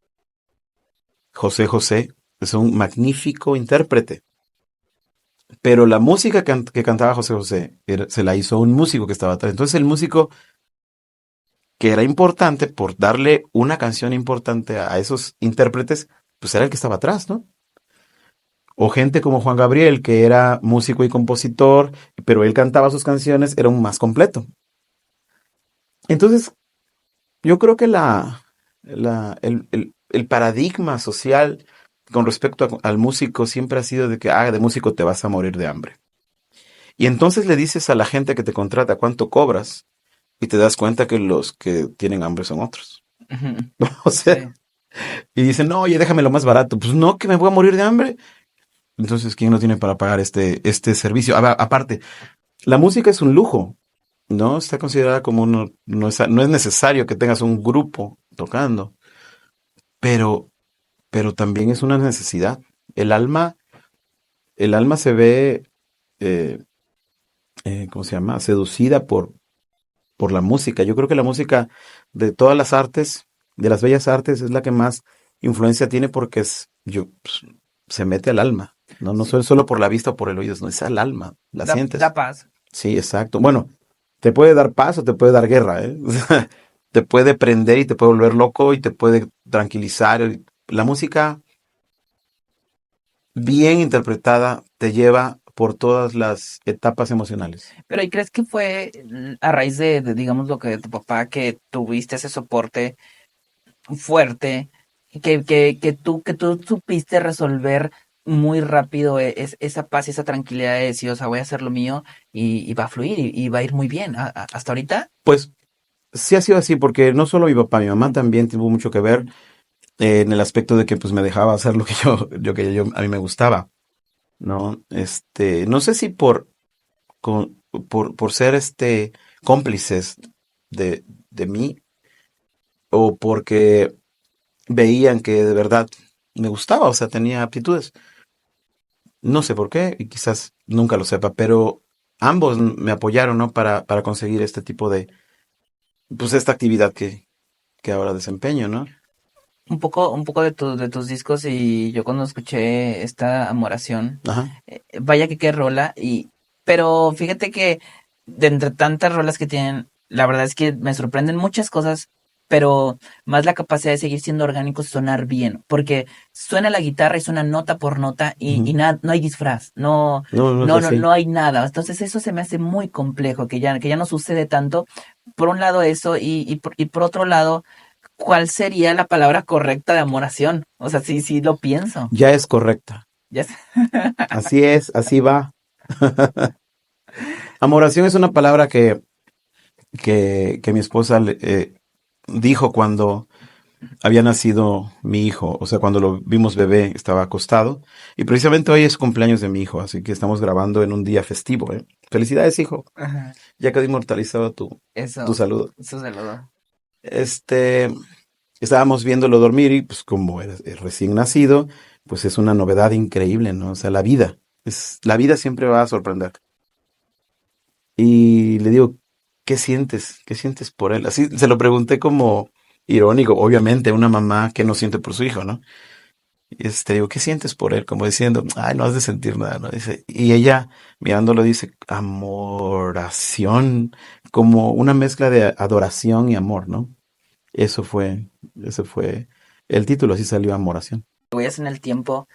José José es un magnífico intérprete, pero la música que cantaba José José se la hizo un músico que estaba atrás. Entonces el músico que era importante por darle una canción importante a esos intérpretes, pues era el que estaba atrás, ¿no? O gente como Juan Gabriel, que era músico y compositor, pero él cantaba sus canciones, era un más completo. Entonces, yo creo que el paradigma social con respecto al músico siempre ha sido de que, de músico te vas a morir de hambre. Y entonces le dices a la gente que te contrata cuánto cobras y te das cuenta que los que tienen hambre son otros. O sea, Sí. y dicen, no, oye, déjame lo más barato. Pues no, que me voy a morir de hambre. Entonces, ¿quién no tiene para pagar este servicio? Aparte, la música es un lujo. No está considerada como uno, no es necesario que tengas un grupo tocando, pero, pero también es una necesidad. El alma, el alma se ve, eh, ¿cómo se llama? Seducida por la música. Yo creo que la música de todas las artes, de las bellas artes, es la que más influencia tiene porque pues, se mete al alma. No, no Sí, solo por la vista o por el oído, no es al alma, la da sientes. paz. Sí, exacto. Bueno, te puede dar paz o te puede dar guerra, ¿eh? O sea, te puede prender y te puede volver loco y te puede tranquilizar. La música bien interpretada te lleva por todas las etapas emocionales. Pero ¿y crees que fue a raíz digamos, lo que de tu papá, que tuviste ese soporte fuerte, que tú supiste resolver muy rápido esa paz y esa tranquilidad de decir, o sea, voy a hacer lo mío y va a fluir y va a ir muy bien? Hasta ahorita, Pues sí ha sido así porque no solo mi papá, mi mamá también tuvo mucho que ver en el aspecto de que pues me dejaba hacer lo que a mí me gustaba, ¿no? No sé si por ser cómplices de mí o porque veían que de verdad me gustaba, o sea, tenía aptitudes. No sé por qué, y quizás nunca lo sepa, pero ambos me apoyaron, ¿no? Para conseguir este tipo pues esta actividad que ahora desempeño, ¿no? un poco de tus discos, y yo cuando escuché esta Amoración, Ajá. vaya que qué rola, pero fíjate que de entre tantas rolas que tienen, la verdad es que me sorprenden muchas cosas, pero más la capacidad de seguir siendo orgánicos y sonar bien, porque suena la guitarra y suena nota por nota y Ujú. no hay disfraz, no, No, no es así. no hay nada. Entonces eso se me hace muy complejo, que ya no sucede tanto. Por un lado eso, y por otro lado, ¿cuál sería la palabra correcta de amoración? O sea, sí, sí lo pienso. Ya es correcta. Ya sé. Así es, así va. Amoración es una palabra que mi esposa dijo cuando había nacido mi hijo, o sea, cuando lo vimos bebé, estaba acostado, y precisamente hoy es cumpleaños de mi hijo, así que estamos grabando en un día festivo, ¿eh? Felicidades, hijo, Ajá. ya quedó inmortalizado tu Eso, saludo. eso se lo doy. Este, Estábamos viéndolo dormir y pues como es recién nacido, pues es una novedad increíble, ¿no? O sea, la vida siempre va a sorprender. Y le digo, ¿qué sientes? ¿Qué sientes por él? Así se lo pregunté como irónico, obviamente, una mamá que no siente por su hijo, ¿no? Y digo, ¿qué sientes por él? Como diciendo, ay, no has de sentir nada, ¿no? Dice, y ella mirándolo dice, amoración, como una mezcla de adoración y amor, ¿no? Eso fue, ese fue el título, así salió Amoración. Huellas en el tiempo,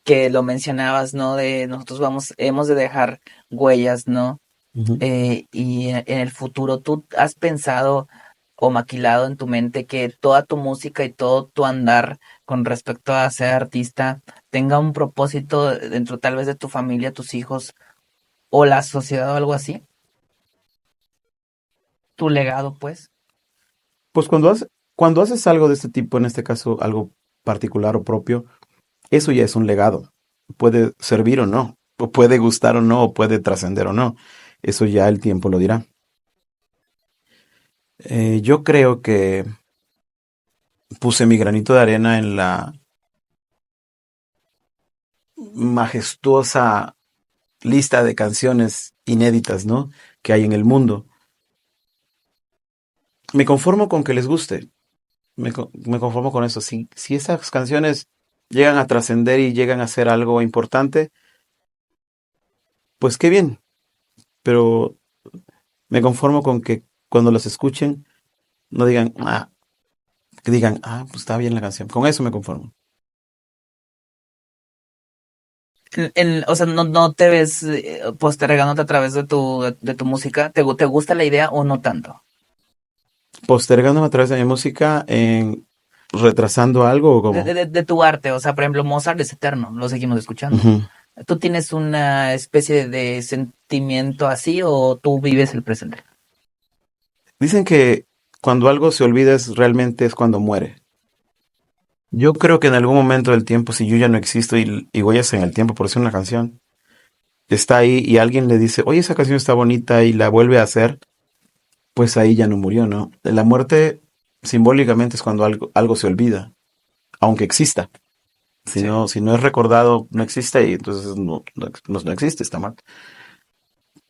que lo mencionabas, ¿no? De nosotros hemos de dejar huellas, ¿no? Ujú. Y en el futuro, ¿tú has pensado o maquilado en tu mente que toda tu música y todo tu andar con respecto a ser artista tenga un propósito dentro tal vez de tu familia, tus hijos o la sociedad o algo así? Tu legado, pues. Pues cuando haces algo de este tipo, en este caso algo particular o propio, eso ya es un legado. Puede servir o no, o puede gustar o no, o puede trascender o no. Eso ya el tiempo lo dirá. Yo creo que puse mi granito de arena en la majestuosa lista de canciones inéditas, ¿no? Que hay en el mundo. Me conformo con que les guste. Me conformo con eso. Si esas canciones llegan a trascender y llegan a ser algo importante, pues qué bien. Pero me conformo con que cuando las escuchen, no digan, que digan, pues está bien la canción. Con eso me conformo. O sea, no te ves postergándote a través de tu música. Te gusta la idea o no tanto? Postergándome a través de mi música, retrasando algo o como. De tu arte, o sea, por ejemplo, Mozart es eterno, lo seguimos escuchando. Ujú. ¿Tú tienes una especie de sentimiento así o tú vives el presente? Dicen que cuando algo se olvida realmente es cuando muere. Yo creo que en algún momento del tiempo, si yo ya no existo y Huellas en el tiempo, por decir una canción, está ahí y alguien le dice, oye, esa canción está bonita y la vuelve a hacer, pues ahí ya no murió, ¿no? La muerte simbólicamente es cuando algo se olvida, aunque exista. Sí. Si no es recordado, no existe y entonces no existe, está mal.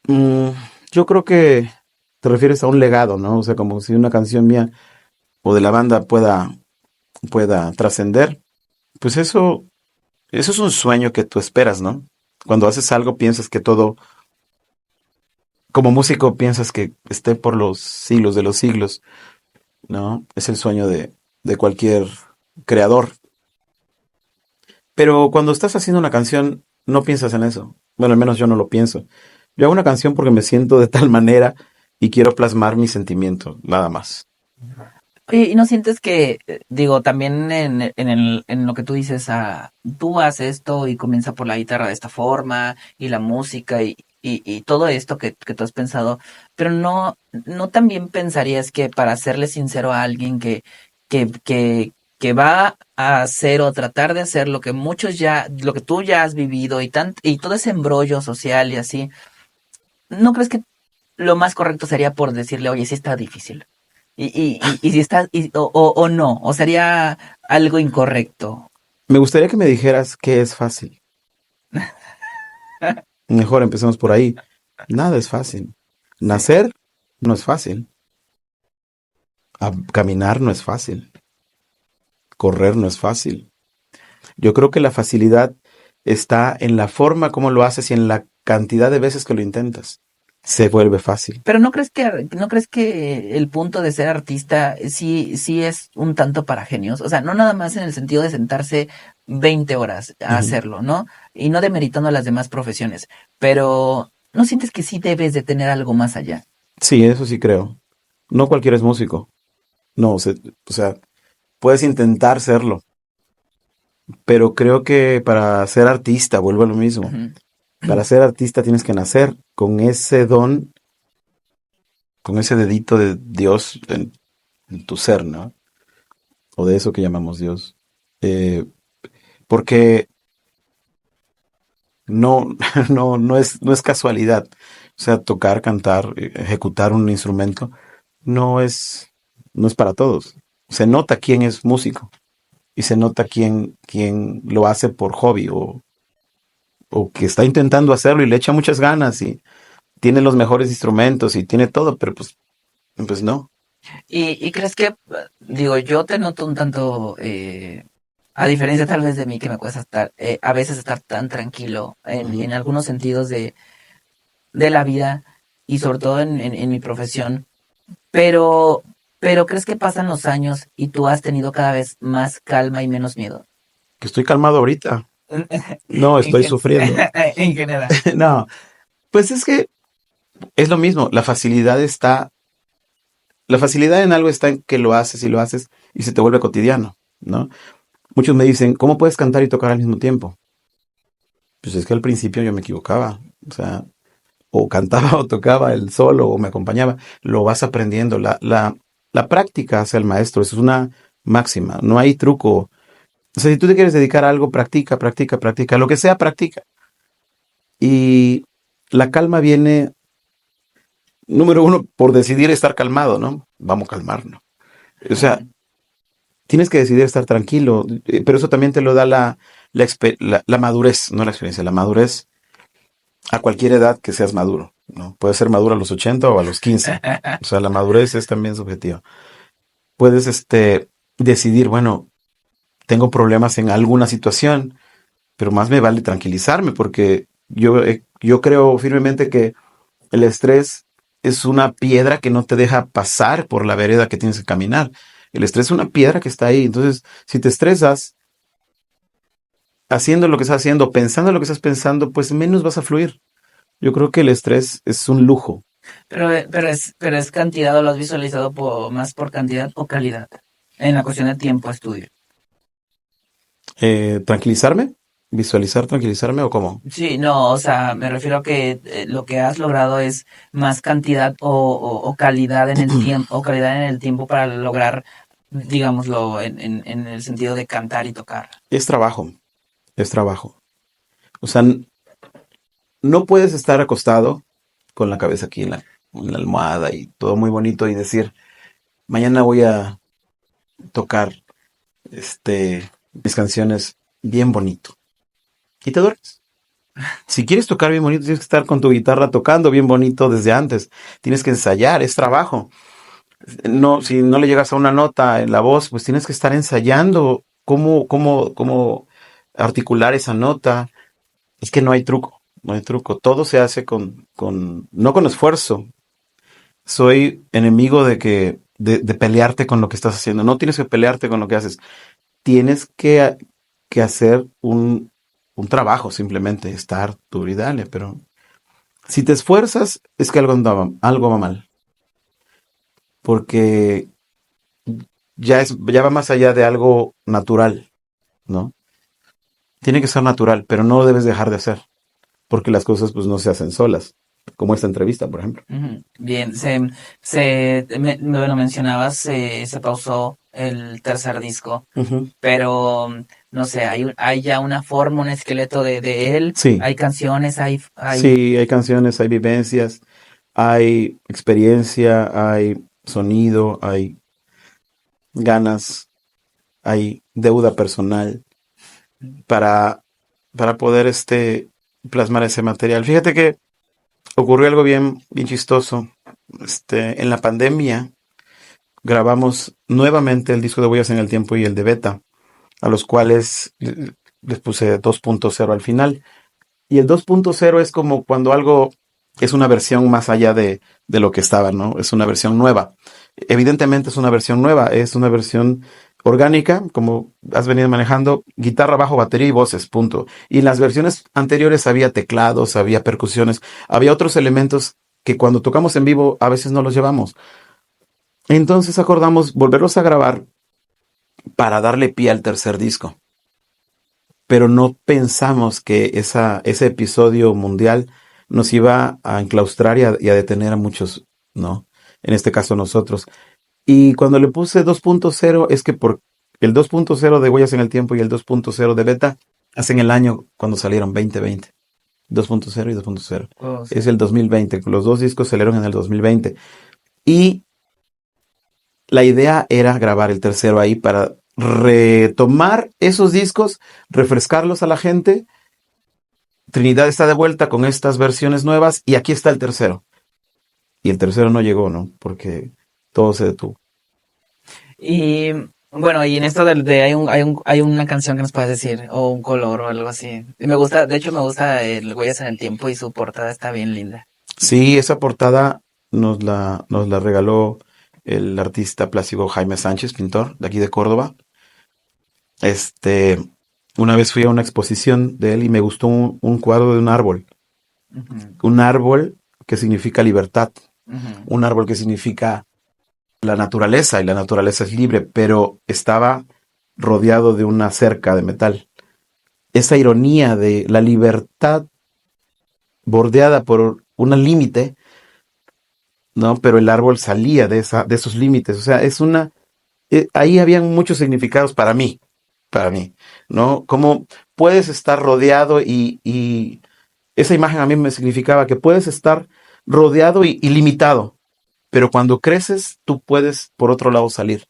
Mm, yo creo que te refieres a un legado, ¿no? O sea, como si una canción mía o de la banda pueda trascender. Pues eso es un sueño que tú esperas, ¿no? Cuando haces algo piensas que todo, como músico piensas que esté por los siglos de los siglos, ¿no? Es el sueño de cualquier creador. Pero cuando estás haciendo una canción, no piensas en eso. Bueno, al menos yo no lo pienso. Yo hago una canción porque me siento de tal manera y quiero plasmar mi sentimiento, nada más. Oye, ¿y no sientes que, digo, también en lo que tú dices, tú haces esto y comienza por la guitarra de esta forma y la música y todo esto que tú has pensado, pero no también pensarías que para serle sincero a alguien que va a hacer o tratar de hacer lo que lo que tú ya has vivido y todo ese embrollo social y así, ¿no crees que lo más correcto sería por decirle, oye, sí está difícil? Y si está, o no, o sería algo incorrecto. Me gustaría que me dijeras qué es fácil. Mejor empecemos por ahí. Nada es fácil. Sí. Nacer no es fácil. Caminar no es fácil. Correr no es fácil. Yo creo que la facilidad está en la forma como lo haces y en la cantidad de veces que lo intentas. Se vuelve fácil. Pero no crees que el punto de ser artista sí es un tanto para genios? O sea, no nada más en el sentido de sentarse 20 horas a Ujú. hacerlo, ¿no? Y no demeritando a las demás profesiones, pero ¿no sientes que sí debes de tener algo más allá? Sí, eso sí creo. No cualquiera es músico. No, o sea, puedes intentar serlo, pero creo que para ser artista, vuelvo a lo mismo. Ujú. Para ser artista tienes que nacer con ese don, con ese dedito de Dios en tu ser, ¿no? O de eso que llamamos Dios. Eh, porque no, no es casualidad. O sea, tocar, cantar, ejecutar un instrumento no es para todos. Se nota quién es músico y se nota quién lo hace por hobby o que está intentando hacerlo y le echa muchas ganas y tiene los mejores instrumentos y tiene todo, pero pues no. Y crees que, digo, yo te noto un tanto, a diferencia tal vez de mí, que me cuesta estar, a veces estar tan tranquilo Ujú. en algunos sentidos de la vida y sobre todo en mi profesión, pero, pero ¿crees que pasan los años y tú has tenido cada vez más calma y menos miedo? Que estoy calmado ahorita. No, En, estoy sufriendo. en general. No, pues es que es lo mismo. La facilidad en algo está en que lo haces y se te vuelve cotidiano, ¿no? Muchos me dicen, ¿cómo puedes cantar y tocar al mismo tiempo? Pues es que al principio yo me equivocaba. O sea, o cantaba o tocaba el solo o me acompañaba. Lo vas aprendiendo. La práctica hace el maestro. Eso es una máxima. No hay truco. O sea, si tú te quieres dedicar a algo, practica, practica, practica. Lo que sea, practica. Y la calma viene, número uno, por decidir estar calmado, ¿no? Vamos a calmarnos. O sea, tienes que decidir estar tranquilo, pero eso también te lo da la madurez, no la experiencia, la madurez a cualquier edad que seas maduro, ¿no? Puedes ser maduro a los 80 o a los 15. O sea, la madurez es también subjetiva. Puedes, decidir, bueno, tengo problemas en alguna situación, pero más me vale tranquilizarme porque yo creo firmemente que el estrés es una piedra que no te deja pasar por la vereda que tienes que caminar. El estrés es una piedra que está ahí. Entonces, si te estresas haciendo lo que estás haciendo, pensando lo que estás pensando, pues menos vas a fluir. Yo creo que el estrés es un lujo. Pero es cantidad o lo has visualizado más por cantidad o calidad en la cuestión de tiempo a estudio. Tranquilizarme, visualizar, tranquilizarme o cómo. Sí, no, o sea, me refiero a que lo que has logrado es más cantidad o calidad en el tiempo, o calidad en el tiempo para lograr, digámoslo, en el sentido de cantar y tocar. Es trabajo, es trabajo. O sea, no puedes estar acostado con la cabeza aquí en la almohada y todo muy bonito y decir, mañana voy a tocar mis canciones bien bonito. Y te duermes. Si quieres tocar bien bonito, tienes que estar con tu guitarra tocando bien bonito desde antes. Tienes que ensayar, es trabajo. No, si no le llegas a una nota en la voz, pues tienes que estar ensayando cómo articular esa nota. Es que no hay truco, no hay truco. Todo se hace no con esfuerzo. Soy enemigo de pelearte con lo que estás haciendo. No tienes que pelearte con lo que haces. Tienes que hacer un trabajo, simplemente estar duro y dale. Pero si te esfuerzas, es que algo va mal. Porque ya va más allá de algo natural, ¿no? Tiene que ser natural, pero no lo debes dejar de hacer, porque las cosas pues no se hacen solas, como esta entrevista, por ejemplo. Ujú. Bien, bueno, mencionabas, se pausó el tercer disco, Ujú. pero no sé, hay ya una forma, un esqueleto de él, Sí, hay canciones, sí, hay canciones, hay vivencias, hay experiencia, hay sonido, hay ganas, hay deuda personal para, para poder plasmar ese material. Fíjate que ocurrió algo bien chistoso. En la pandemia grabamos nuevamente el disco de Huellas en el Tiempo y el de Beta, a los cuales les puse 2.0 al final. Y el 2.0 es como cuando algo es una versión más allá de lo que estaba, ¿no? Es una versión nueva. Evidentemente es una versión nueva, es una versión orgánica, como has venido manejando, guitarra, bajo, batería y voces, punto. Y en las versiones anteriores había teclados, había percusiones, había otros elementos que cuando tocamos en vivo a veces no los llevamos. Entonces acordamos volverlos a grabar para darle pie al tercer disco. Pero no pensamos que ese episodio mundial nos iba a enclaustrar y a detener a muchos, ¿no? En este caso nosotros. Y cuando le puse 2.0 es que por el 2.0 de Huellas en el Tiempo y el 2.0 de Beta hacen el año cuando salieron 2020. 2.0 y 2.0. oh, Es sí. el 2020. Los dos discos salieron en el 2020. Y la idea era grabar el tercero ahí para retomar esos discos, refrescarlos a la gente. Trinidad está de vuelta con estas versiones nuevas y aquí está el tercero. Y el tercero no llegó, ¿no? Porque todo se detuvo. Y bueno, y en esto hay una canción que nos puedes decir, o un color o algo así. Y me gusta, de hecho me gusta el Huellas en el Tiempo y su portada está bien linda. Sí, esa portada nos la regaló el artista plástico Jaime Sánchez, pintor de aquí de Córdoba. Este, una vez fui a una exposición de él y me gustó un cuadro de un árbol. Ujú, Un árbol que significa libertad. ujú. Un árbol que significa la naturaleza y la naturaleza es libre, pero estaba rodeado de una cerca de metal. Esa ironía de la libertad bordeada por un límite, ¿no? Pero el árbol salía de esos límites. O sea, ahí habían muchos significados para mí, ¿no? Cómo puedes estar rodeado y esa imagen a mí me significaba que puedes estar rodeado y limitado, pero cuando creces tú puedes por otro lado salir.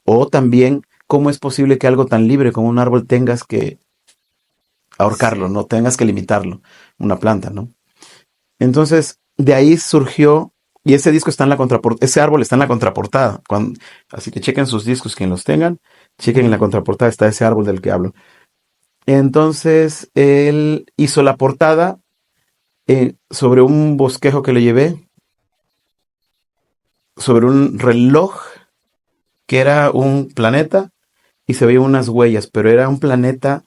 O también, ¿cómo es posible que algo tan libre como un árbol tengas que ahorcarlo, Sí. no tengas que limitarlo? Una planta, ¿no? Entonces, de ahí surgió, y ese disco está en la contraportada, ese árbol está en la contraportada. Así que chequen sus discos, quien los tengan, chequen en la Ujú, contraportada, está ese árbol del que hablo. Entonces, él hizo la portada sobre un bosquejo que le llevé, sobre un reloj que era un planeta y se veían unas huellas, pero era un planeta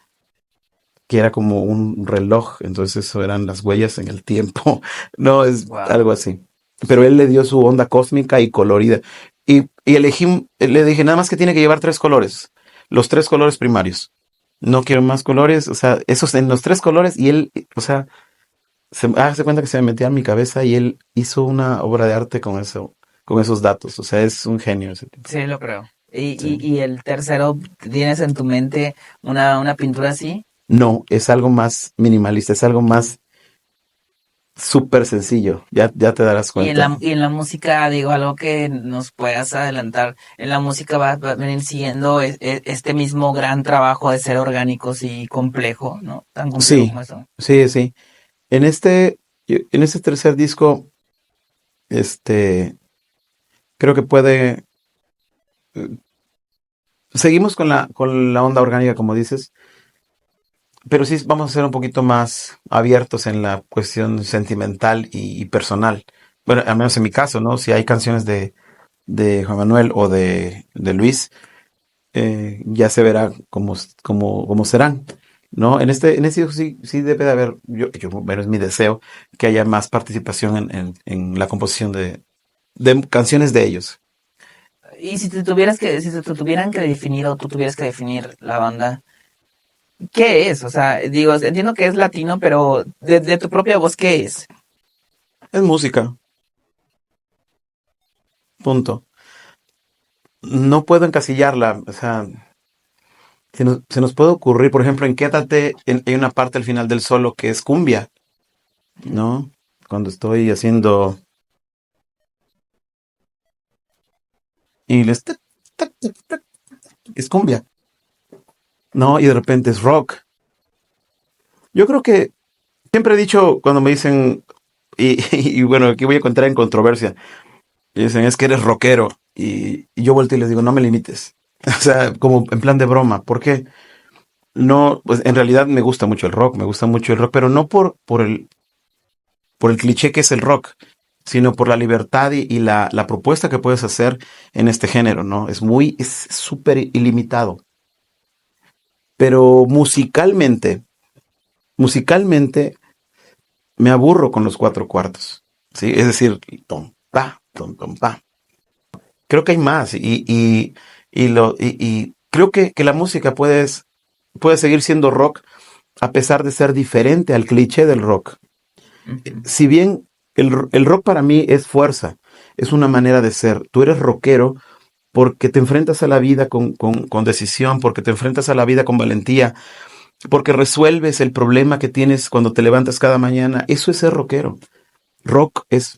que era como un reloj, entonces eso eran las huellas en el tiempo, no es wow. algo así. Pero él le dio su onda cósmica y colorida. Y elegí, le dije, nada más que tiene que llevar tres colores, los tres colores primarios. No quiero más colores, o sea, esos en los tres colores, y él, o sea, hace cuenta que se me metía en mi cabeza y él hizo una obra de arte con eso, con esos datos. O sea, es un genio ese tipo. Sí, lo creo. Sí. Y el tercero, ¿tienes en tu mente una pintura así? No, es algo más minimalista, es algo más súper sencillo, ya te darás cuenta. Y en la música, digo, algo que nos puedas adelantar, en la música va a venir siguiendo este mismo gran trabajo de ser orgánicos y complejo, ¿no? Tan complejo Sí, como eso. sí, sí. En este tercer disco, este, creo que eh, seguimos con la onda orgánica, como dices, pero sí vamos a ser un poquito más abiertos en la cuestión sentimental y personal. Bueno, al menos en mi caso, ¿no? Si hay canciones de Juan Manuel o de Luis, ya se verá cómo serán, ¿no? En este disco sí debe de haber, bueno, es mi deseo, que haya más participación en la composición de canciones de ellos. Y si te tuvieran que definir o tú tuvieras que definir la banda, ¿qué es? O sea, digo, entiendo que es latino, pero de tu propia voz, ¿qué es? Es música, punto. No puedo encasillarla, o sea, se nos puede ocurrir, por ejemplo, en Quédate, hay una parte al final del solo que es cumbia, ¿no? Cuando estoy haciendo y les es cumbia, ¿no? Y de repente es rock. Yo creo que siempre he dicho cuando me dicen, y bueno, aquí voy a contar en controversia, y dicen, es que eres rockero, y yo vuelto y les digo, no me limites. O sea, como en plan de broma, ¿por qué? No, pues en realidad me gusta mucho el rock, me gusta mucho el rock, pero no por el cliché que es el rock, sino por la libertad y la propuesta que puedes hacer en este género, ¿no? Es súper ilimitado. Pero musicalmente me aburro con los cuatro cuartos, ¿sí? Es decir, tom, pa, tom, tom, pa. Creo que hay más y creo que la música puede seguir siendo rock a pesar de ser diferente al cliché del rock. Ujú. Si bien el rock para mí es fuerza, es una manera de ser. Tú eres rockero porque te enfrentas a la vida con decisión, porque te enfrentas a la vida con valentía, porque resuelves el problema que tienes cuando te levantas cada mañana. Eso es ser rockero.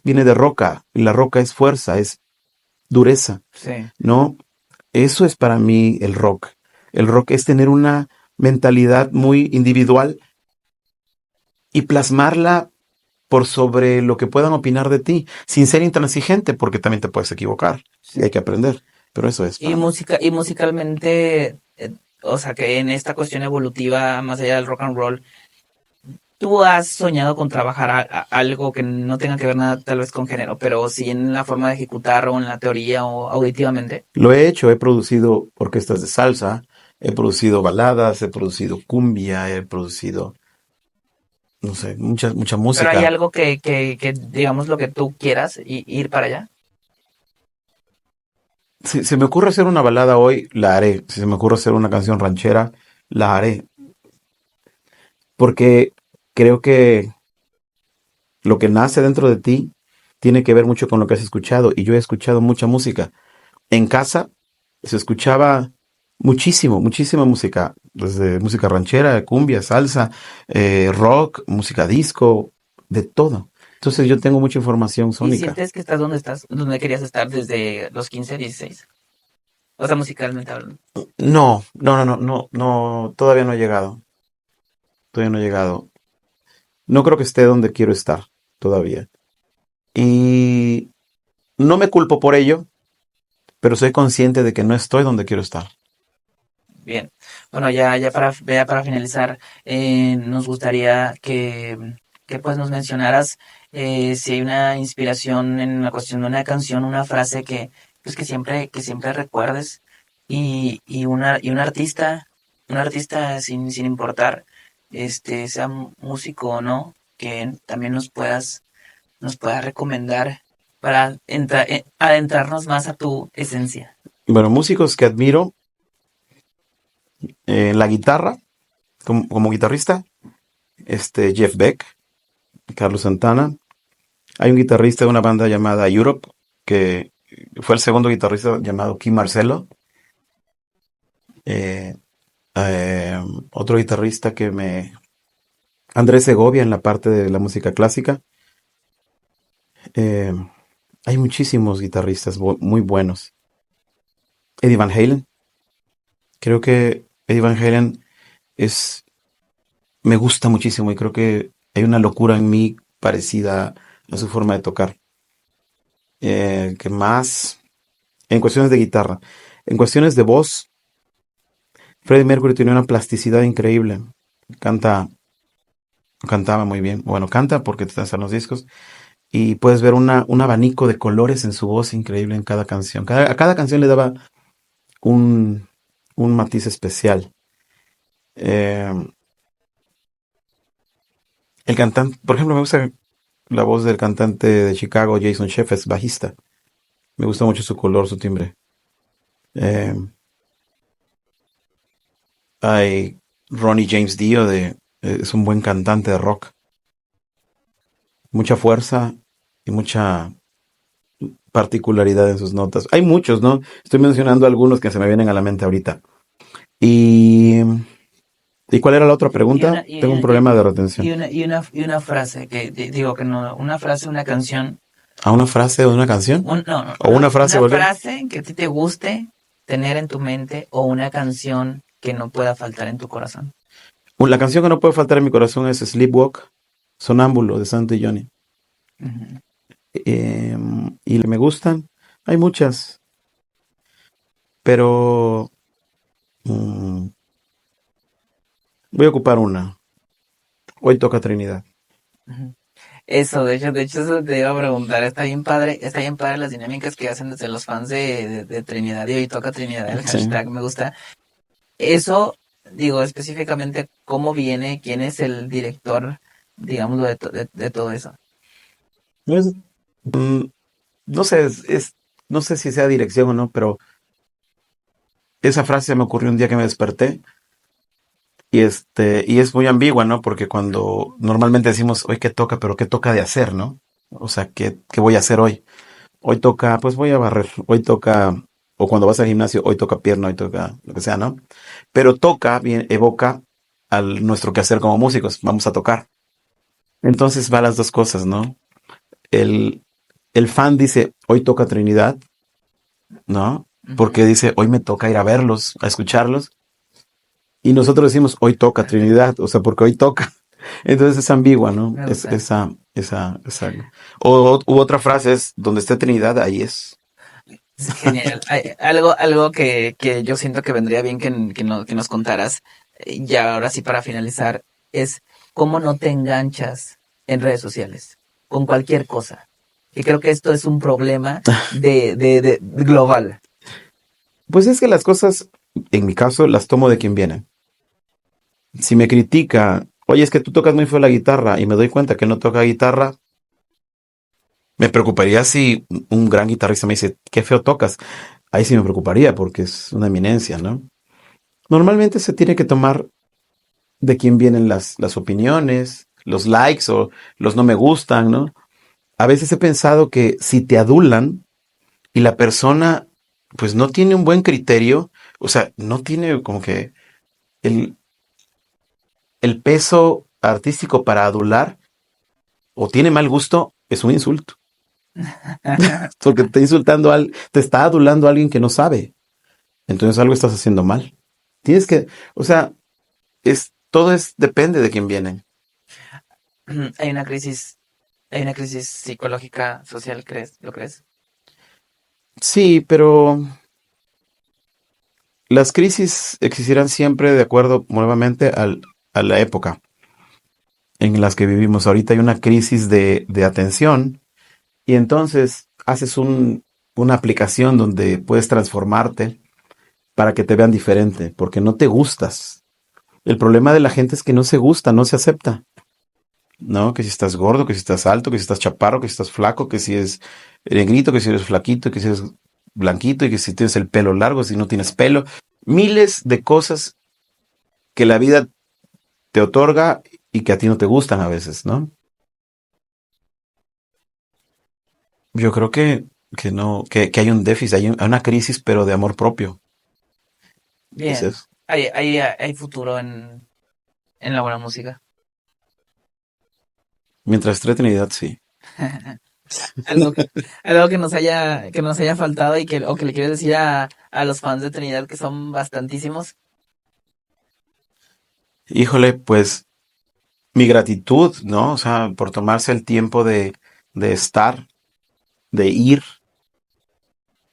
Viene de roca, y la roca es fuerza, es dureza, Sí. ¿no? Eso es para mí el rock. El rock es tener una mentalidad muy individual y plasmarla por sobre lo que puedan opinar de ti, sin ser intransigente, porque también te puedes equivocar y hay Sí. que aprender. Pero eso es Y para mí. y musicalmente, o sea, que en esta cuestión evolutiva, más allá del rock and roll, ¿tú has soñado con trabajar algo que no tenga que ver nada tal vez con género, pero sí en la forma de ejecutar o en la teoría o auditivamente? Lo he hecho, he producido orquestas de salsa, he producido baladas, he producido cumbia, he producido, no sé, mucha Pero hay música. algo que digamos lo que tú quieras y ir para allá. Si se me ocurre hacer una balada hoy, la haré. Si se me ocurre hacer una canción ranchera, la haré. Porque creo que lo que nace dentro de ti tiene que ver mucho con lo que has escuchado. Y yo he escuchado mucha música. En casa se escuchaba muchísima música. Desde música ranchera, cumbia, salsa, rock, música disco, de todo. Entonces yo tengo mucha información ¿Y sónica. sientes que estás, donde querías estar desde los 15, 16? O sea, musicalmente hablando. No, todavía no he llegado. Todavía no he llegado. No creo que esté donde quiero estar todavía. Y no me culpo por ello, pero soy consciente de que no estoy donde quiero estar. Bien. Bueno, ya para finalizar, nos gustaría que pues nos mencionaras si hay una inspiración en la cuestión de una canción, una frase pues que siempre recuerdes y un artista sin importar sea músico o no, que también nos puedas recomendar para adentrarnos más a tu esencia. Bueno, músicos que admiro, la guitarra, como guitarrista, Jeff Beck, Carlos Santana. Hay un guitarrista de una banda llamada Europe, que fue el segundo guitarrista llamado Kim Marcello. Eh, eh, Otro guitarrista Andrés Segovia en la parte de la música clásica. Eh, Hay muchísimos guitarristas muy buenos. Eddie Van Halen. Creo que Eddie Van Halen es, me gusta muchísimo y creo que hay una locura en mí parecida a su forma de tocar. Que más en cuestiones de guitarra. En cuestiones de voz, Freddie Mercury tiene una plasticidad increíble. Canta, cantaba muy bien. Bueno, canta porque te están los discos. Y puedes ver un abanico de colores en su voz increíble en cada canción. A cada canción le daba un, un matiz especial. Eh, el cantante, por ejemplo, me gusta la voz del cantante de Chicago, Jason Sheff, es bajista. Me gusta mucho su color, su timbre. Eh, Hay Ronnie James Dio, es un buen cantante de rock. Mucha fuerza y mucha particularidad en sus notas. Hay muchos, ¿no? Estoy mencionando algunos que se me vienen a la mente ahorita. ¿Y, ¿y cuál era la otra Y pregunta? una, y, Tengo un y, problema de retención. y una frase, que digo que no, una frase, una canción, ¿A una frase de una canción? no, no, ¿O una frase, una cualquier? frase que a ti te guste tener en tu mente o una canción que no pueda faltar en tu corazón. La canción que no puede faltar en mi corazón es Sleepwalk, Sonámbulo, de Santo y Johnny. Ujú. Y me gustan. Hay muchas, pero mm, voy a ocupar una. Hoy toca Trinidad. Ujú. Eso, de hecho, eso te iba a preguntar, está bien padre las dinámicas que hacen desde los fans de Trinidad y hoy toca Trinidad, el Sí. hashtag me gusta. Eso, digo, específicamente, ¿cómo viene? ¿Quién es el director, digámoslo, de todo eso? Es- mm, no sé, no sé si sea dirección o no, pero esa frase me ocurrió un día que me desperté y es muy ambigua, ¿no? Porque cuando normalmente decimos, hoy qué toca, pero qué toca de hacer, ¿no? O sea, ¿qué voy a hacer hoy? Hoy toca, pues voy a barrer, hoy toca, o cuando vas al gimnasio, hoy toca pierna, hoy toca lo que sea, ¿no? Pero toca, bien, evoca al nuestro quehacer como músicos, vamos a tocar. Entonces va las dos cosas, ¿no? El, el fan dice, hoy toca Trinidad, ¿no? Ujú. Porque dice, hoy me toca ir a verlos, a escucharlos. Y nosotros decimos, hoy toca Trinidad, o sea, porque hoy toca. Entonces es ambigua, ¿no? Me Es gusta. esa. U otra frase es, donde esté Trinidad, ahí es. Es genial. Algo que yo siento que vendría bien que nos contaras, ya ahora sí para finalizar, es cómo no te enganchas en redes sociales con cualquier cosa. Y creo que esto es un problema de global. Pues es que las cosas, en mi caso, las tomo de quien viene. Si me critica, oye, es que tú tocas muy feo la guitarra y me doy cuenta que no toca guitarra, me preocuparía si un gran guitarrista me dice, qué feo tocas. Ahí sí me preocuparía porque es una eminencia, ¿no? Normalmente se tiene que tomar de quién vienen las opiniones, los likes o los no me gustan, ¿no? A veces he pensado que si te adulan y la persona pues no tiene un buen criterio, o sea, no tiene como que el, el peso artístico para adular o tiene mal gusto, es un insulto. Porque te está insultando, te está adulando a alguien que no sabe. Entonces algo estás haciendo mal. Tienes que, o sea, todo depende de quién viene. Hay una crisis, hay una crisis psicológica, social, ¿crees? ¿Lo crees? Sí, pero las crisis existirán siempre de acuerdo nuevamente a la época en las que vivimos. Ahorita hay una crisis de atención y entonces haces una aplicación donde puedes transformarte para que te vean diferente, porque no te gustas. El problema de la gente es que no se gusta, no se acepta. ¿No? Que si estás gordo, que si estás alto, que si estás chaparro, que si estás flaco, que si eres negrito, que si eres flaquito, que si eres blanquito y que si tienes el pelo largo, si no tienes pelo. Miles de cosas que la vida te otorga y que a ti no te gustan a veces, ¿no? Yo creo que no, que hay un déficit, hay una crisis, pero de amor propio. Es Bien. eso. Hay futuro en la buena música. Mientras esté Trinidad, sí. Algo, algo que nos haya faltado y o que le quieres decir a los fans de Trinidad, que son bastantísimos. Híjole, pues mi gratitud, ¿no? O sea, por tomarse el tiempo de estar, de ir,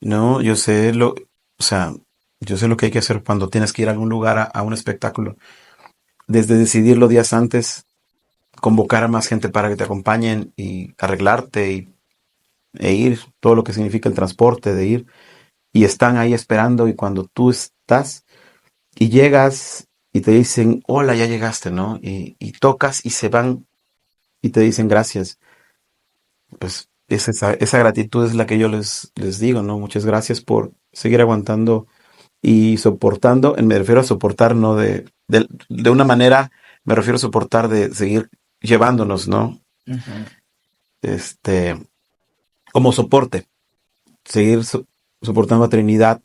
¿no? O sea, yo sé lo que hay que hacer cuando tienes que ir a algún lugar a un espectáculo. Desde decidirlo días antes, convocar a más gente para que te acompañen y arreglarte e ir, todo lo que significa el transporte, de ir, y están ahí esperando y cuando tú estás y llegas y te dicen, hola, ya llegaste, ¿no? Y tocas y se van y te dicen gracias. Pues esa gratitud es la que yo les digo, ¿no? Muchas gracias por seguir aguantando y soportando. Me refiero a soportar, no de una manera, me refiero a soportar de seguir llevándonos, ¿no? Ujú. Este, como soporte, seguir soportando a Trinidad,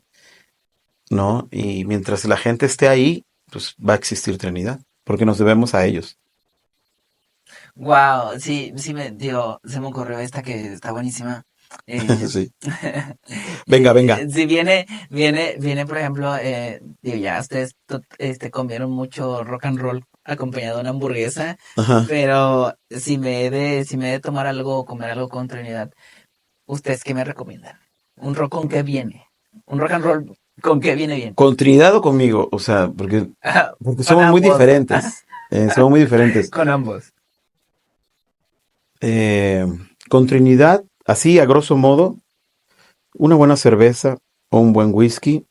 ¿no? Y mientras la gente esté ahí, pues va a existir Trinidad, porque nos debemos a ellos. Wow, sí, sí se me ocurrió esta que está buenísima. Eh, Sí. Venga, venga. si viene, por ejemplo, digo, ya ustedes comieron mucho rock and roll acompañado de una hamburguesa, Ajá. pero si me he de tomar algo, comer algo con Trinidad, ¿ustedes qué me recomiendan? ¿Un rock con qué viene? ¿Un rock and roll con qué viene bien? ¿Con Trinidad o conmigo? O sea, porque Con somos muy ambos, diferentes. Somos muy diferentes. con ambos. Eh, con Trinidad, así a grosso modo, una buena cerveza o un buen whisky,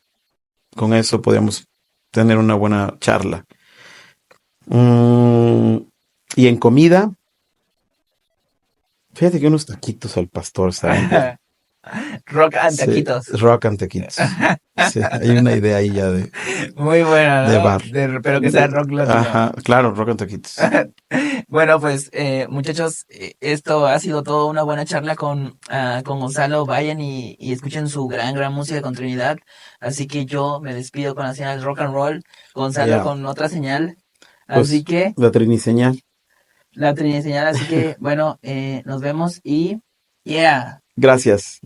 con eso podemos tener una buena charla. Mm, y en comida, fíjate que unos taquitos al pastor estaban bien. Rock and Sí, taquitos. rock and taquitos. Sí, hay una idea ahí ya Muy bueno, de ¿no? bar. Pero que sea rock latino. Ajá, claro, rock and taquitos. Bueno, pues muchachos, esto ha sido toda una buena charla con Gonzalo. Vayan y escuchen su gran música con Trinidad. Así que yo me despido con la señal rock and roll, Gonzalo Ya, con otra señal. Así pues que la triniseñal. la Trinidad señal, así que bueno, nos vemos y yeah. Gracias.